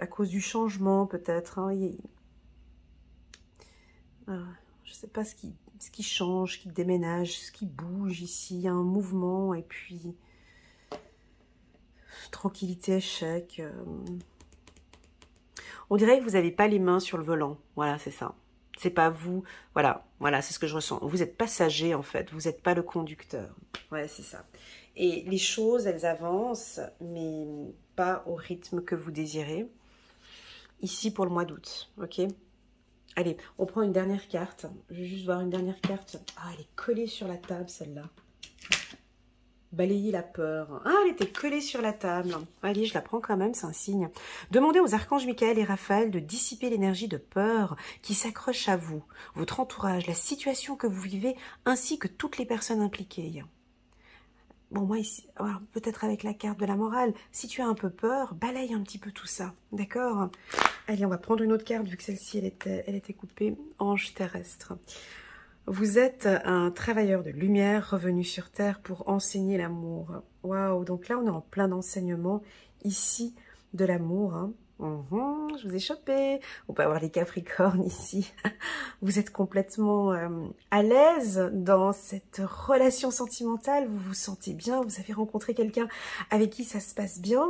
Speaker 1: à cause du changement peut-être, hein, je sais pas ce qui change, ce qui déménage, ce qui bouge ici, il y a un mouvement et puis tranquillité, échec. On dirait que vous n'avez pas les mains sur le volant. Voilà, c'est ça. C'est pas vous. Voilà, c'est ce que je ressens. Vous êtes passager, en fait. Vous n'êtes pas le conducteur. Ouais, c'est ça. Et les choses, elles avancent, mais pas au rythme que vous désirez. Ici, pour le mois d'août, ok? Allez, on prend une dernière carte. Je vais juste voir une dernière carte. Ah, elle est collée sur la table, celle-là. Balayer la peur. Ah, elle était collée sur la table. Allez, je la prends quand même, c'est un signe. Demandez aux archanges Michael et Raphaël de dissiper l'énergie de peur qui s'accroche à vous, votre entourage, la situation que vous vivez, ainsi que toutes les personnes impliquées. Bon, moi, ici, peut-être avec la carte de la morale, si tu as un peu peur, balaye un petit peu tout ça, d'accord? Allez, on va prendre une autre carte, vu que celle-ci, elle était coupée. Ange terrestre. Vous êtes un travailleur de lumière revenu sur Terre pour enseigner l'amour. Waouh, donc là, on est en plein enseignement ici de l'amour. Hein. Je vous ai chopé. On peut avoir des Capricornes ici. Vous êtes complètement à l'aise dans cette relation sentimentale. Vous vous sentez bien. Vous avez rencontré quelqu'un avec qui ça se passe bien.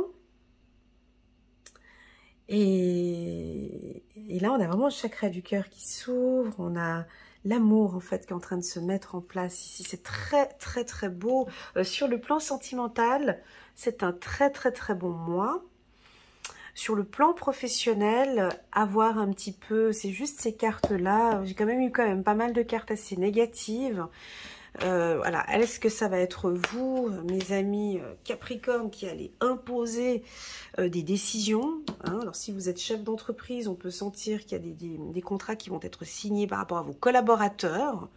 Speaker 1: Et là, on a vraiment le chakra du cœur qui s'ouvre. On a l'amour, en fait, qui est en train de se mettre en place ici. C'est très, très, très beau. Sur le plan sentimental, c'est un très, très, très bon mois. Sur le plan professionnel, avoir un petit peu, c'est juste ces cartes-là. J'ai quand même pas mal de cartes assez négatives. Voilà, est-ce que ça va être vous, mes amis Capricorne, qui allez imposer des décisions, hein? Alors si vous êtes chef d'entreprise, on peut sentir qu'il y a des contrats qui vont être signés par rapport à vos collaborateurs.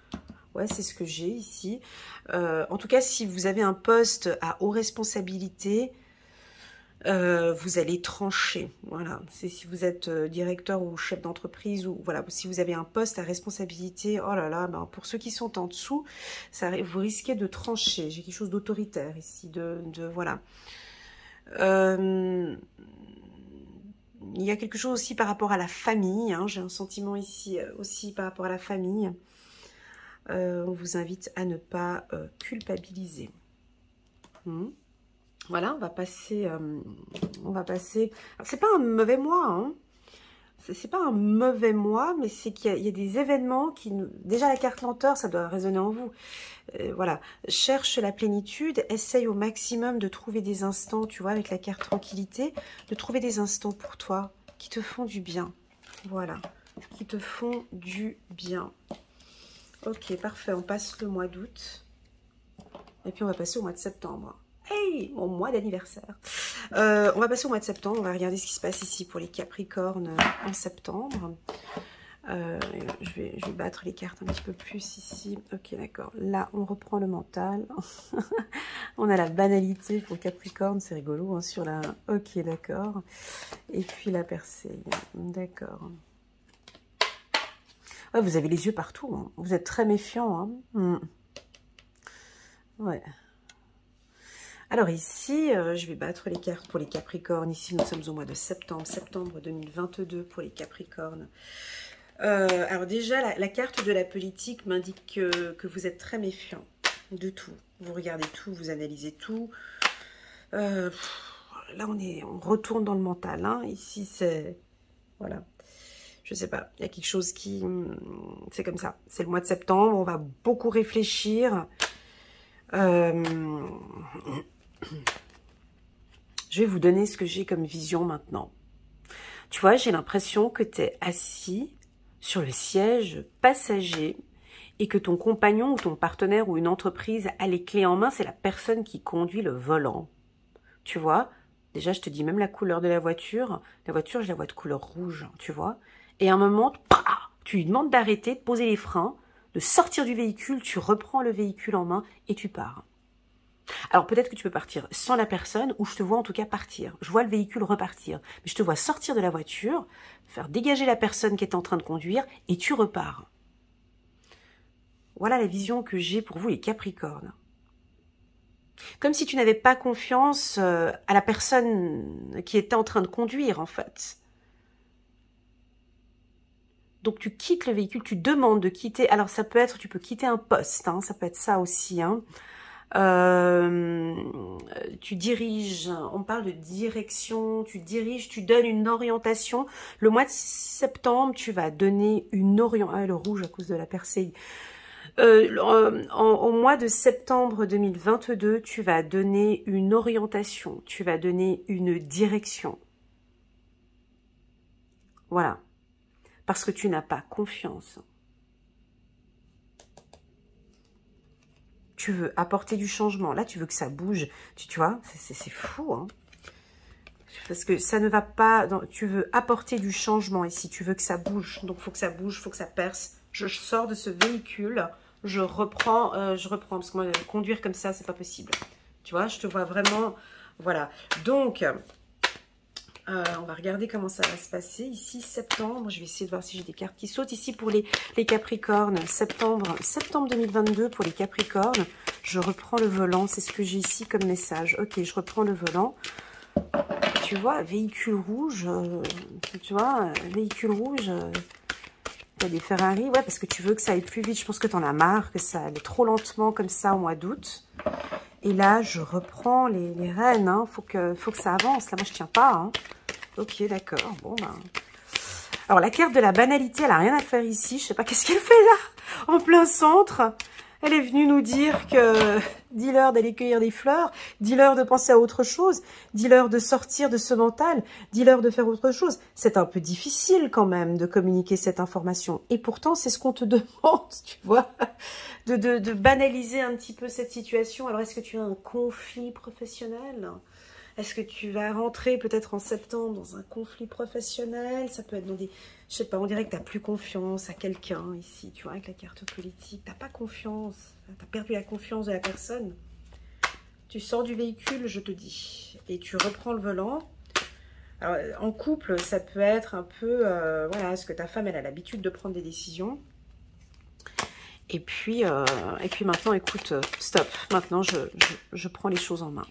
Speaker 1: Ouais, c'est ce que j'ai ici. En tout cas, si vous avez un poste à haute responsabilité, vous allez trancher. Voilà, c'est si vous êtes directeur ou chef d'entreprise, ou voilà, si vous avez un poste à responsabilité, oh là là, ben, pour ceux qui sont en dessous, vous risquez de trancher. J'ai quelque chose d'autoritaire ici, voilà. Il y a quelque chose aussi par rapport à la famille, hein, j'ai un sentiment ici aussi par rapport à la famille. On vous invite à ne pas culpabiliser. Voilà, on va passer. C'est pas un mauvais mois, hein. C'est pas un mauvais mois, mais c'est qu'il y a des événements qui nous. Déjà la carte lenteur, ça doit résonner en vous. Voilà, cherche la plénitude, essaye au maximum de trouver des instants, tu vois, avec la carte tranquillité, de trouver des instants pour toi qui te font du bien. Voilà, qui te font du bien. Ok, parfait. On passe le mois d'août et puis on va passer au mois de septembre. Hey, mon mois d'anniversaire. On va passer au mois de septembre. On va regarder ce qui se passe ici pour les Capricornes en septembre. Je vais battre les cartes un petit peu plus ici. Ok, d'accord. Là, on reprend le mental. On a la banalité pour Capricorne. C'est rigolo, hein, sur la... Ok, d'accord. Et puis la percée. D'accord. Ouais, vous avez les yeux partout. Hein. Vous êtes très méfiant. Hein. Ouais. Alors ici, je vais battre les cartes pour les Capricornes. Ici, nous sommes au mois de septembre. Septembre 2022 pour les Capricornes. Alors déjà, la carte de la politique m'indique que vous êtes très méfiant de tout. Vous regardez tout, vous analysez tout. Là, on retourne dans le mental. Hein. Ici, c'est... Voilà. Je sais pas, il y a quelque chose qui... C'est comme ça. C'est le mois de septembre, on va beaucoup réfléchir. Je vais vous donner ce que j'ai comme vision maintenant. Tu vois, j'ai l'impression que tu es assis sur le siège passager et que ton compagnon ou ton partenaire ou une entreprise a les clés en main, c'est la personne qui conduit le volant. Tu vois, déjà, je te dis même la couleur de la voiture. La voiture, je la vois de couleur rouge, tu vois. Et à un moment, tu lui demandes d'arrêter, de poser les freins, de sortir du véhicule, tu reprends le véhicule en main et tu pars. Alors peut-être que tu peux partir sans la personne, ou je te vois en tout cas partir. Je vois le véhicule repartir, mais je te vois sortir de la voiture, faire dégager la personne qui est en train de conduire, et tu repars. Voilà la vision que j'ai pour vous les Capricornes. Comme si tu n'avais pas confiance à la personne qui était en train de conduire en fait. Donc tu quittes le véhicule, tu demandes de quitter. Alors ça peut être, tu peux quitter un poste, hein, ça peut être ça aussi, hein. Tu diriges, on parle de direction, tu diriges, tu donnes une orientation. Le mois de septembre, tu vas donner une orientation. Ah, le rouge à cause de la percée. Au mois de septembre 2022, tu vas donner une orientation, tu vas donner une direction. Voilà. Parce que tu n'as pas confiance. Tu veux apporter du changement. Là, tu veux que ça bouge. Tu vois, c'est fou. Hein, parce que ça ne va pas... Tu veux apporter du changement ici. Tu veux que ça bouge. Donc, il faut que ça bouge, il faut que ça perce. Je sors de ce véhicule. Je reprends. Parce que moi, conduire comme ça, c'est pas possible. Tu vois, je te vois vraiment... Voilà. Donc... on va regarder comment ça va se passer. Ici, septembre, je vais essayer de voir si j'ai des cartes qui sautent. Ici, pour les Capricornes, septembre 2022 pour les Capricornes. Je reprends le volant, c'est ce que j'ai ici comme message. Ok, je reprends le volant. tu vois, véhicule rouge, tu vois, véhicule rouge, t'as des Ferrari, ouais, parce que tu veux que ça aille plus vite. Je pense que t'en as marre, que ça allait trop lentement comme ça au mois d'août. Et là, je reprends les rênes, hein. Faut que ça avance. Là, moi, je tiens pas, hein. Ok, d'accord, bon, ben... Alors, la carte de la banalité, elle a rien à faire ici. Je sais pas qu'est-ce qu'elle fait là, en plein centre. Elle est venue nous dire que dis-leur d'aller cueillir des fleurs, dis-leur de penser à autre chose, dis-leur de sortir de ce mental, dis-leur de faire autre chose. C'est un peu difficile quand même de communiquer cette information. Et pourtant, c'est ce qu'on te demande, tu vois, de banaliser un petit peu cette situation. Alors, est-ce que tu as un conflit professionnel ? Est-ce que tu vas rentrer peut-être en septembre dans un conflit professionnel? Ça peut être dans des... Je sais pas, on dirait que tu n'as plus confiance à quelqu'un ici, tu vois, avec la carte politique. Tu n'as pas confiance, tu as perdu la confiance de la personne. Tu sors du véhicule, je te dis, et tu reprends le volant. Alors, en couple, ça peut être un peu... voilà, est-ce que ta femme, elle a l'habitude de prendre des décisions? Et puis maintenant, écoute, stop. Maintenant, je prends les choses en main.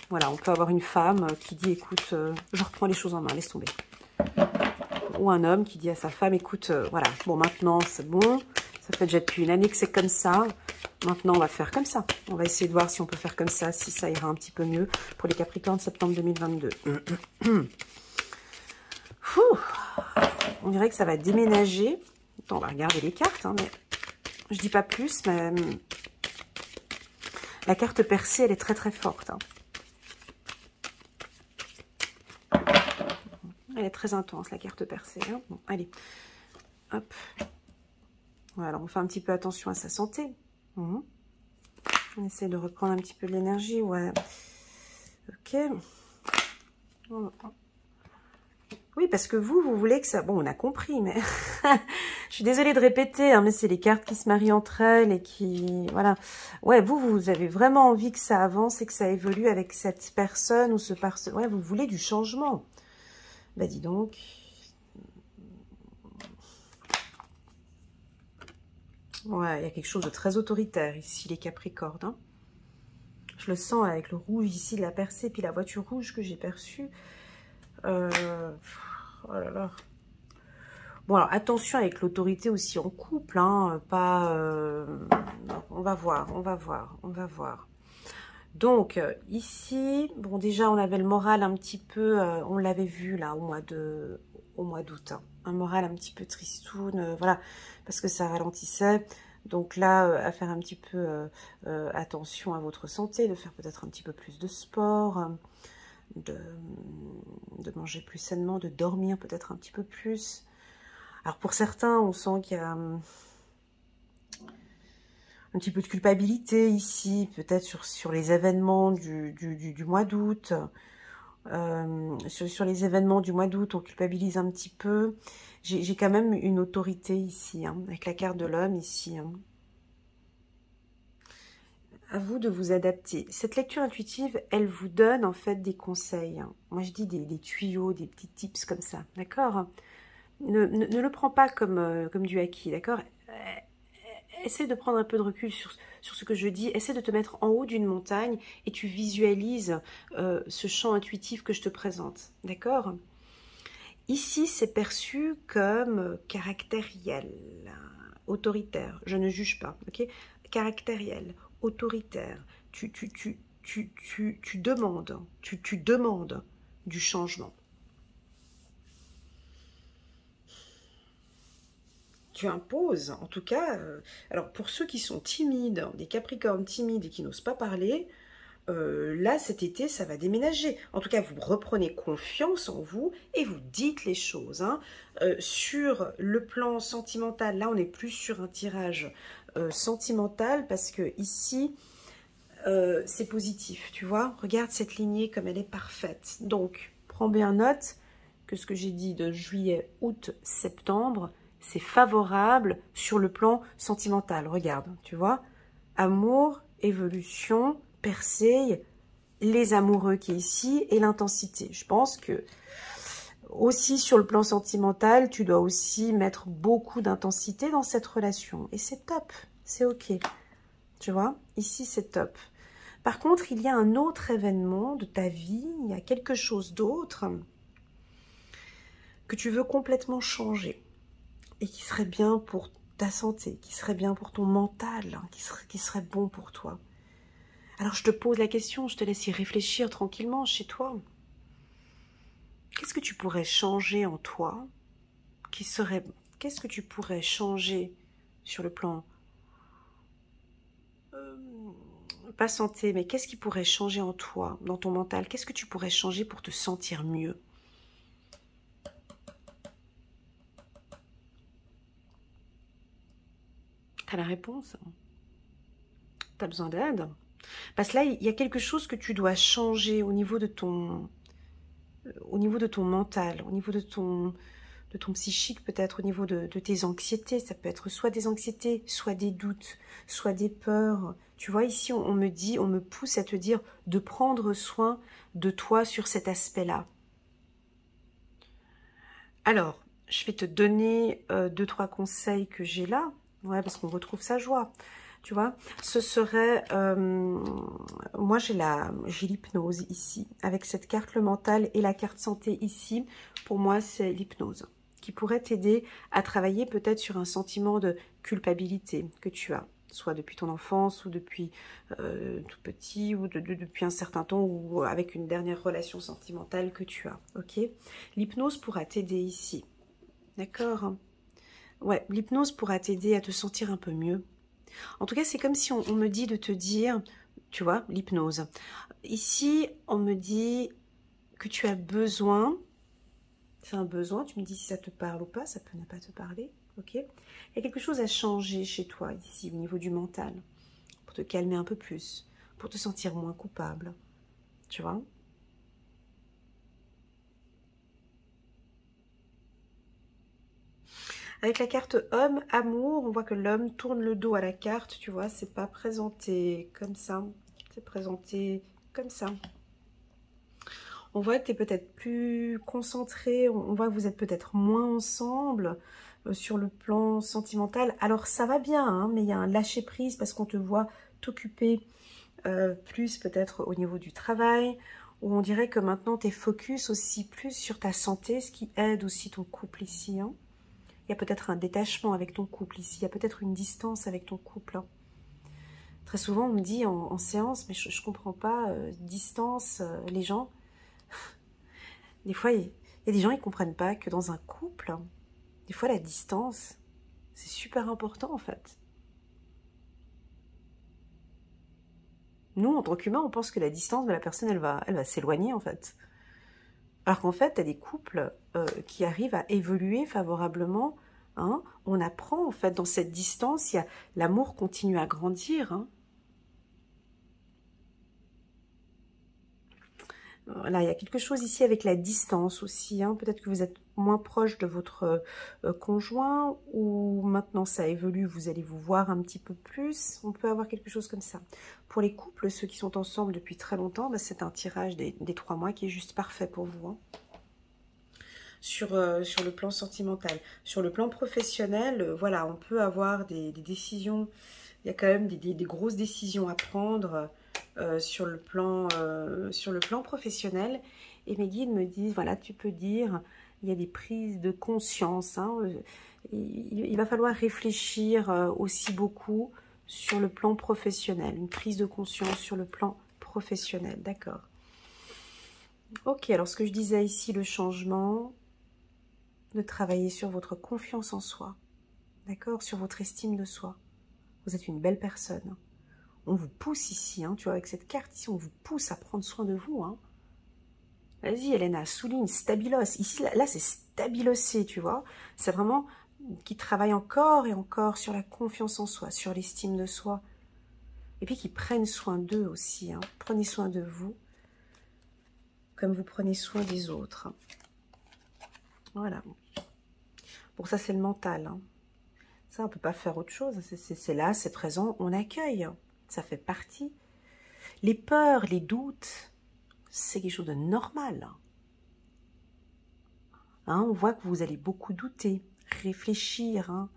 Speaker 1: Voilà, on peut avoir une femme qui dit, écoute, je reprends les choses en main, laisse tomber. Ou un homme qui dit à sa femme, écoute, voilà, bon, maintenant, c'est bon. Ça fait déjà depuis une année que c'est comme ça. Maintenant, on va faire comme ça. On va essayer de voir si on peut faire comme ça, si ça ira un petit peu mieux pour les Capricornes septembre 2022. On dirait que ça va déménager. Attends, on va regarder les cartes, hein, mais je dis pas plus, mais la carte percée, elle est très très forte, hein. Elle est très intense, la carte percée. Hein. Bon, allez. Hop. Voilà, on fait un petit peu attention à sa santé. On essaie de reprendre un petit peu de l'énergie. Ouais. Ok. Oui, parce que vous voulez que ça... Bon, on a compris, mais... Je suis désolée de répéter, hein, mais c'est les cartes qui se marient entre elles et qui... Voilà. Ouais, vous avez vraiment envie que ça avance et que ça évolue avec cette personne ou ce partenaire. Ouais, vous voulez du changement. Bah dis donc. Ouais, il y a quelque chose de très autoritaire ici, les Capricornes. Hein. Je le sens avec le rouge ici de la percée, puis la voiture rouge que j'ai perçue. Oh là là. Bon, alors attention avec l'autorité aussi en couple, hein, pas... on va voir, on va voir, on va voir. Donc, ici, bon, déjà, on avait le moral un petit peu, on l'avait vu, là, au mois d'août, hein, un moral un petit peu tristoun, voilà, parce que ça ralentissait. Donc là, à faire un petit peu attention à votre santé, de faire peut-être un petit peu plus de sport, de manger plus sainement, de dormir peut-être un petit peu plus. Alors, pour certains, on sent qu'il y a... un petit peu de culpabilité ici, peut-être sur les événements du mois d'août. Sur les événements du mois d'août, on culpabilise un petit peu. J'ai quand même une autorité ici, hein, avec la carte de l'homme ici. Hein. À vous de vous adapter. Cette lecture intuitive, elle vous donne en fait des conseils. Hein. Moi, je dis des tuyaux, des petits tips comme ça, d'accord? Ne le prends pas comme du acquis, d'accord? Essaie de prendre un peu de recul sur ce que je dis. Essaie de te mettre en haut d'une montagne et tu visualises ce champ intuitif que je te présente. D'accord? Ici, c'est perçu comme caractériel, autoritaire. Je ne juge pas. Ok? Caractériel, autoritaire. Tu demandes. Tu demandes du changement. Tu imposes, en tout cas, alors pour ceux qui sont timides, des Capricornes timides et qui n'osent pas parler, là cet été ça va déménager. En tout cas vous reprenez confiance en vous et vous dites les choses. Hein. Sur le plan sentimental, là on est plus sur un tirage sentimental parce que ici c'est positif, tu vois. Regarde cette lignée comme elle est parfaite. Donc prends bien note que ce que j'ai dit de juillet, août, septembre, c'est favorable sur le plan sentimental. Regarde, tu vois. Amour, évolution, percée, les amoureux qui est ici et l'intensité. Je pense que aussi sur le plan sentimental, tu dois aussi mettre beaucoup d'intensité dans cette relation. Et c'est top, c'est ok. Tu vois, ici c'est top. Par contre, il y a un autre événement de ta vie, il y a quelque chose d'autre que tu veux complètement changer et qui serait bien pour ta santé, qui serait bien pour ton mental, hein, qui serait bon pour toi. Alors je te pose la question, je te laisse y réfléchir tranquillement chez toi. Qu'est-ce que tu pourrais changer en toi qu'est-ce que tu pourrais changer sur le plan pas santé, mais qu'est-ce qui pourrait changer en toi, dans ton mental? Qu'est-ce que tu pourrais changer pour te sentir mieux? T'as la réponse? T'as besoin d'aide? Parce que là, il y a quelque chose que tu dois changer au niveau de ton mental, au niveau de ton psychique, peut-être au niveau de tes anxiétés. Ça peut être soit des anxiétés, soit des doutes, soit des peurs. Tu vois, ici, on me dit, on me pousse à te dire de prendre soin de toi sur cet aspect-là. Alors, je vais te donner 2-3 conseils que j'ai là, ouais, parce qu'on retrouve sa joie. Tu vois, ce serait, moi j'ai l'hypnose ici, avec cette carte le mental et la carte santé ici, pour moi c'est l'hypnose, qui pourrait t'aider à travailler peut-être sur un sentiment de culpabilité que tu as, soit depuis ton enfance ou depuis tout petit, ou depuis un certain temps, ou avec une dernière relation sentimentale que tu as, ok? L'hypnose pourra t'aider ici, d'accord? Ouais, l'hypnose pourra t'aider à te sentir un peu mieux. En tout cas, c'est comme si on me dit de te dire, tu vois, l'hypnose. Ici, on me dit que tu as besoin, c'est un besoin, tu me dis si ça te parle ou pas, ça peut ne pas te parler, ok? Il y a quelque chose à changer chez toi, ici, au niveau du mental, pour te calmer un peu plus, pour te sentir moins coupable, tu vois? Avec la carte homme, amour, on voit que l'homme tourne le dos à la carte, tu vois, c'est pas présenté comme ça, c'est présenté comme ça. On voit que tu es peut-être plus concentré, on voit que vous êtes peut-être moins ensemble sur le plan sentimental. Alors ça va bien, hein, mais il y a un lâcher-prise parce qu'on te voit t'occuper plus peut-être au niveau du travail, où on dirait que maintenant tu es focus aussi plus sur ta santé, ce qui aide aussi ton couple ici, hein. Il y a peut-être un détachement avec ton couple ici, il y a peut-être une distance avec ton couple, hein. Très souvent on me dit en séance, mais je ne comprends pas, distance, les gens... Des fois, il y a des gens qui ne comprennent pas que dans un couple, des fois la distance, c'est super important en fait. Nous, en tant qu'humains, on pense que la distance de la personne, elle va s'éloigner en fait. Alors qu'en fait, tu as des couples qui arrivent à évoluer favorablement, hein. On apprend en fait dans cette distance, l'amour continue à grandir, hein. Voilà, il y a quelque chose ici avec la distance aussi, hein. Peut-être que vous êtes moins proche de votre conjoint, ou maintenant ça évolue, vous allez vous voir un petit peu plus. On peut avoir quelque chose comme ça. Pour les couples, ceux qui sont ensemble depuis très longtemps, bah, c'est un tirage des 3 mois qui est juste parfait pour vous, hein. Sur le plan sentimental. Sur le plan professionnel, voilà, on peut avoir des décisions, il y a quand même des grosses décisions à prendre sur le plan professionnel. Et mes guides me disent, voilà, tu peux dire, il y a des prises de conscience, hein, il va falloir réfléchir aussi beaucoup sur le plan professionnel, une prise de conscience sur le plan professionnel, d'accord. Ok, alors ce que je disais ici, le changement, de travailler sur votre confiance en soi, d'accord, sur votre estime de soi. Vous êtes une belle personne. On vous pousse ici, hein, tu vois, avec cette carte ici, on vous pousse à prendre soin de vous, hein. Vas-y, Elena, souligne, stabilos. Ici, là c'est stabilosé, tu vois. C'est vraiment qui travaille encore et encore sur la confiance en soi, sur l'estime de soi. Et puis qui prennent soin d'eux aussi, hein. Prenez soin de vous, comme vous prenez soin des autres. Voilà. Pour ça, c'est le mental, hein. Ça, on ne peut pas faire autre chose. C'est là, c'est présent, on accueille. Ça fait partie. Les peurs, les doutes, c'est quelque chose de normal. Hein, on voit que vous allez beaucoup douter, réfléchir, hein.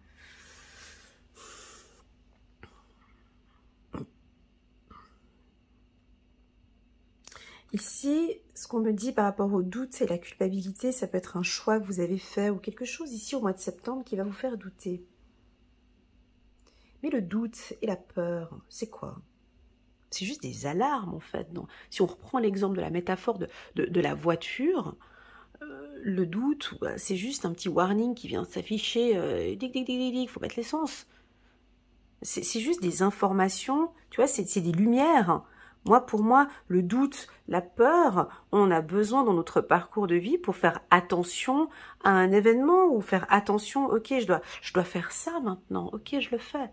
Speaker 1: Ici, ce qu'on me dit par rapport au doute et la culpabilité, ça peut être un choix que vous avez fait ou quelque chose ici au mois de septembre qui va vous faire douter. Mais le doute et la peur, c'est quoi? C'est juste des alarmes en fait. Non, si on reprend l'exemple de la métaphore de la voiture, le doute, c'est juste un petit warning qui vient s'afficher. Dic, dic, dic, dic, dic, faut mettre l'essence. C'est juste des informations, tu vois, c'est des lumières. Pour moi, le doute, la peur, on en a besoin dans notre parcours de vie pour faire attention à un événement ou faire attention, ok, je dois faire ça maintenant, ok, je le fais.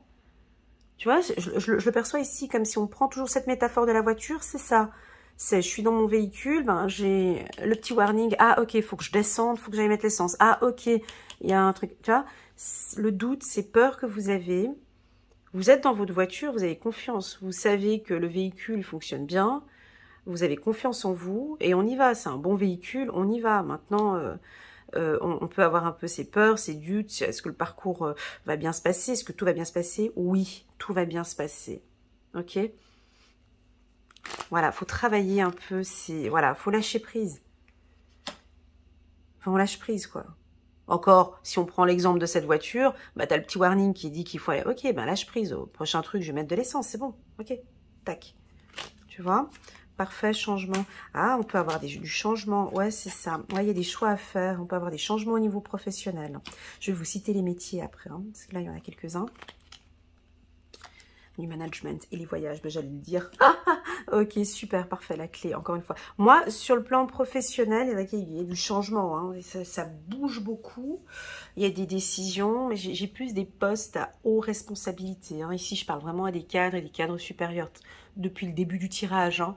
Speaker 1: Tu vois, je le perçois ici comme si on prend toujours cette métaphore de la voiture, c'est ça. Je suis dans mon véhicule, ben, j'ai le petit warning, ah ok, il faut que je descende, il faut que j'aille mettre l'essence, ah ok, il y a un truc, tu vois. Le doute, c'est peur que vous avez. Vous êtes dans votre voiture, vous avez confiance, vous savez que le véhicule fonctionne bien, vous avez confiance en vous et on y va, c'est un bon véhicule, on y va. Maintenant, on peut avoir un peu ses peurs, ses doutes, est-ce que le parcours va bien se passer, est-ce que tout va bien se passer? Oui, tout va bien se passer, ok? Voilà, faut travailler un peu, voilà, faut lâcher prise. Enfin, on lâche prise, quoi. Encore, si on prend l'exemple de cette voiture, bah, tu as le petit warning qui dit qu'il faut aller. Ok, ben lâche prise. Au prochain truc, je vais mettre de l'essence, c'est bon. Ok, tac. Tu vois? Parfait, changement. Ah, on peut avoir du changement. Ouais, c'est ça. Ouais, il y a des choix à faire. On peut avoir des changements au niveau professionnel. Je vais vous citer les métiers après, hein, parce que là, il y en a quelques-uns. Du management et les voyages, ben, j'allais le dire. Ok, super, parfait, la clé, encore une fois. Moi, sur le plan professionnel, il y a du changement, hein, ça bouge beaucoup, il y a des décisions, mais j'ai plus des postes à haute responsabilité. Hein. Ici, je parle vraiment à des cadres et des cadres supérieurs depuis le début du tirage, hein.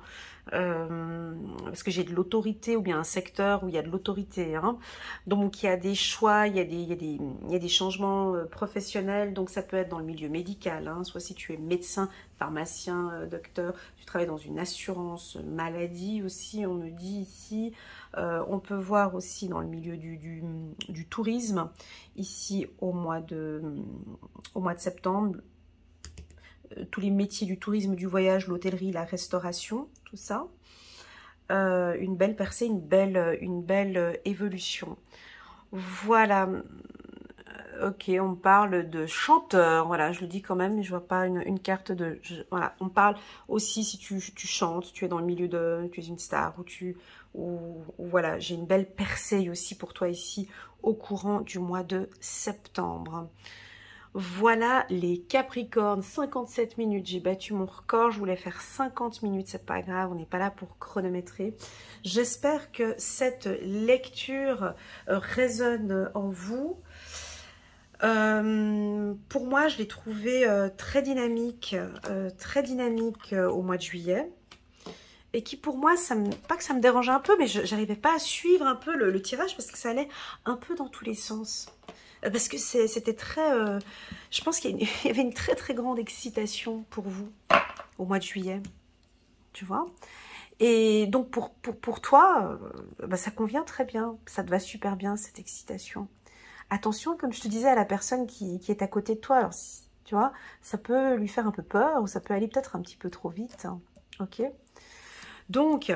Speaker 1: Parce que j'ai de l'autorité ou bien un secteur où il y a de l'autorité. Hein. Donc, il y a des choix, il y a des changements professionnels. Donc, ça peut être dans le milieu médical, hein, soit si tu es médecin, pharmacien, docteur, tu travailles dans une assurance maladie aussi, on me dit ici. On peut voir aussi dans le milieu du tourisme, ici au mois de septembre, tous les métiers du tourisme, du voyage, l'hôtellerie, la restauration, tout ça. Une belle percée, une belle évolution. Voilà. Ok, on parle de chanteur, voilà, je le dis quand même, mais je vois pas une carte de... voilà, on parle aussi si tu chantes, tu es dans le milieu tu es une star, ou voilà, j'ai une belle percée aussi pour toi ici, au courant du mois de septembre. Voilà les Capricornes, 57 minutes, j'ai battu mon record, je voulais faire 50 minutes, c'est pas grave, on n'est pas là pour chronométrer. J'espère que cette lecture résonne en vous. Pour moi, je l'ai trouvé très dynamique au mois de juillet. Et qui pour moi, pas que ça me dérangeait un peu, mais j'arrivais pas à suivre un peu le tirage parce que ça allait un peu dans tous les sens. Parce que c'était très... je pense qu'il y avait une très très grande excitation pour vous au mois de juillet. Tu vois? Et donc pour toi, bah, ça convient très bien. Ça te va super bien cette excitation. Attention, comme je te disais, à la personne qui est à côté de toi. Alors, tu vois, ça peut lui faire un peu peur ou ça peut aller peut-être un petit peu trop vite. Hein. Ok? Donc,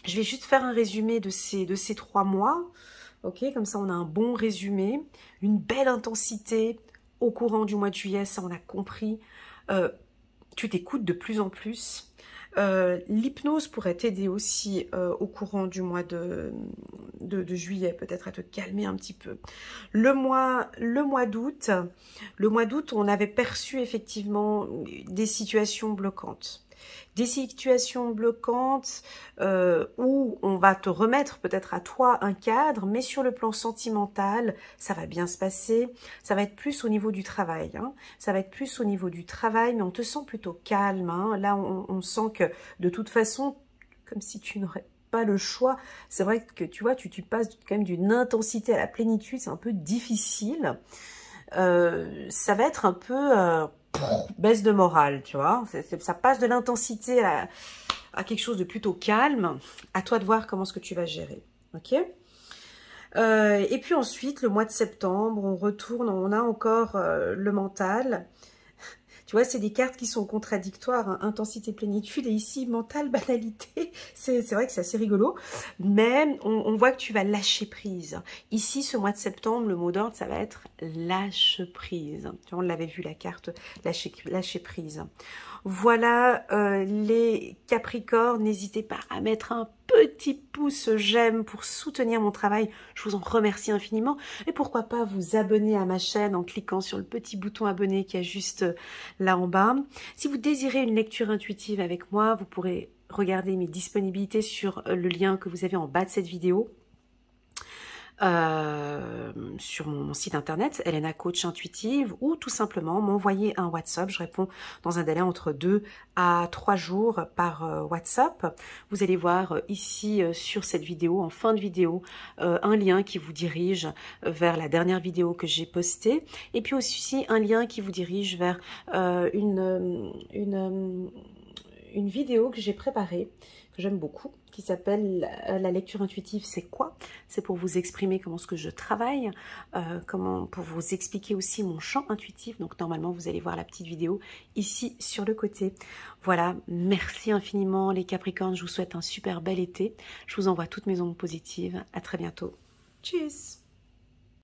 Speaker 1: je vais juste faire un résumé de ces 3 mois. Ok? Comme ça, on a un bon résumé. Une belle intensité au courant du mois de juillet, ça, on a compris. Tu t'écoutes de plus en plus. L'hypnose pourrait t'aider aussi au courant du mois de juillet, peut-être à te calmer un petit peu. Le mois d'août, on avait perçu effectivement des situations bloquantes. Des situations bloquantes où on va te remettre peut-être à toi un cadre, mais sur le plan sentimental, ça va bien se passer. Ça va être plus au niveau du travail. Hein. Ça va être plus au niveau du travail, mais on te sent plutôt calme. Hein. Là, on sent que de toute façon, comme si tu n'aurais pas le choix. C'est vrai que tu vois, tu passes quand même d'une intensité à la plénitude, c'est un peu difficile. Ça va être un peu... baisse de morale, tu vois. Ça passe de l'intensité à quelque chose de plutôt calme. À toi de voir comment est-ce que tu vas gérer. Ok? Et puis ensuite, le mois de septembre, on retourne, on a encore le mental. Tu vois, c'est des cartes qui sont contradictoires, hein. Intensité, plénitude, et ici, mentale, banalité. C'est vrai que c'est assez rigolo, mais on voit que tu vas lâcher prise. Ici, ce mois de septembre, le mot d'ordre, ça va être lâche prise. Tu vois, on l'avait vu, la carte lâcher prise. Voilà, les Capricornes, n'hésitez pas à mettre un petit pouce j'aime pour soutenir mon travail. Je vous en remercie infiniment. Et pourquoi pas vous abonner à ma chaîne en cliquant sur le petit bouton abonner qui est juste là en bas. Si vous désirez une lecture intuitive avec moi, vous pourrez regarder mes disponibilités sur le lien que vous avez en bas de cette vidéo. Sur mon site internet, Elena Coach Intuitive, ou tout simplement m'envoyer un WhatsApp. Je réponds dans un délai entre 2 à 3 jours par WhatsApp. Vous allez voir ici sur cette vidéo, en fin de vidéo, un lien qui vous dirige vers la dernière vidéo que j'ai postée, et puis aussi un lien qui vous dirige vers une vidéo que j'ai préparée, que j'aime beaucoup, qui s'appelle la lecture intuitive, c'est quoi? C'est pour vous exprimer comment est-ce que je travaille, pour vous expliquer aussi mon champ intuitif. Donc normalement, vous allez voir la petite vidéo ici sur le côté. Voilà, merci infiniment les Capricornes, je vous souhaite un super bel été. Je vous envoie toutes mes ondes positives. À très bientôt. Tchuss!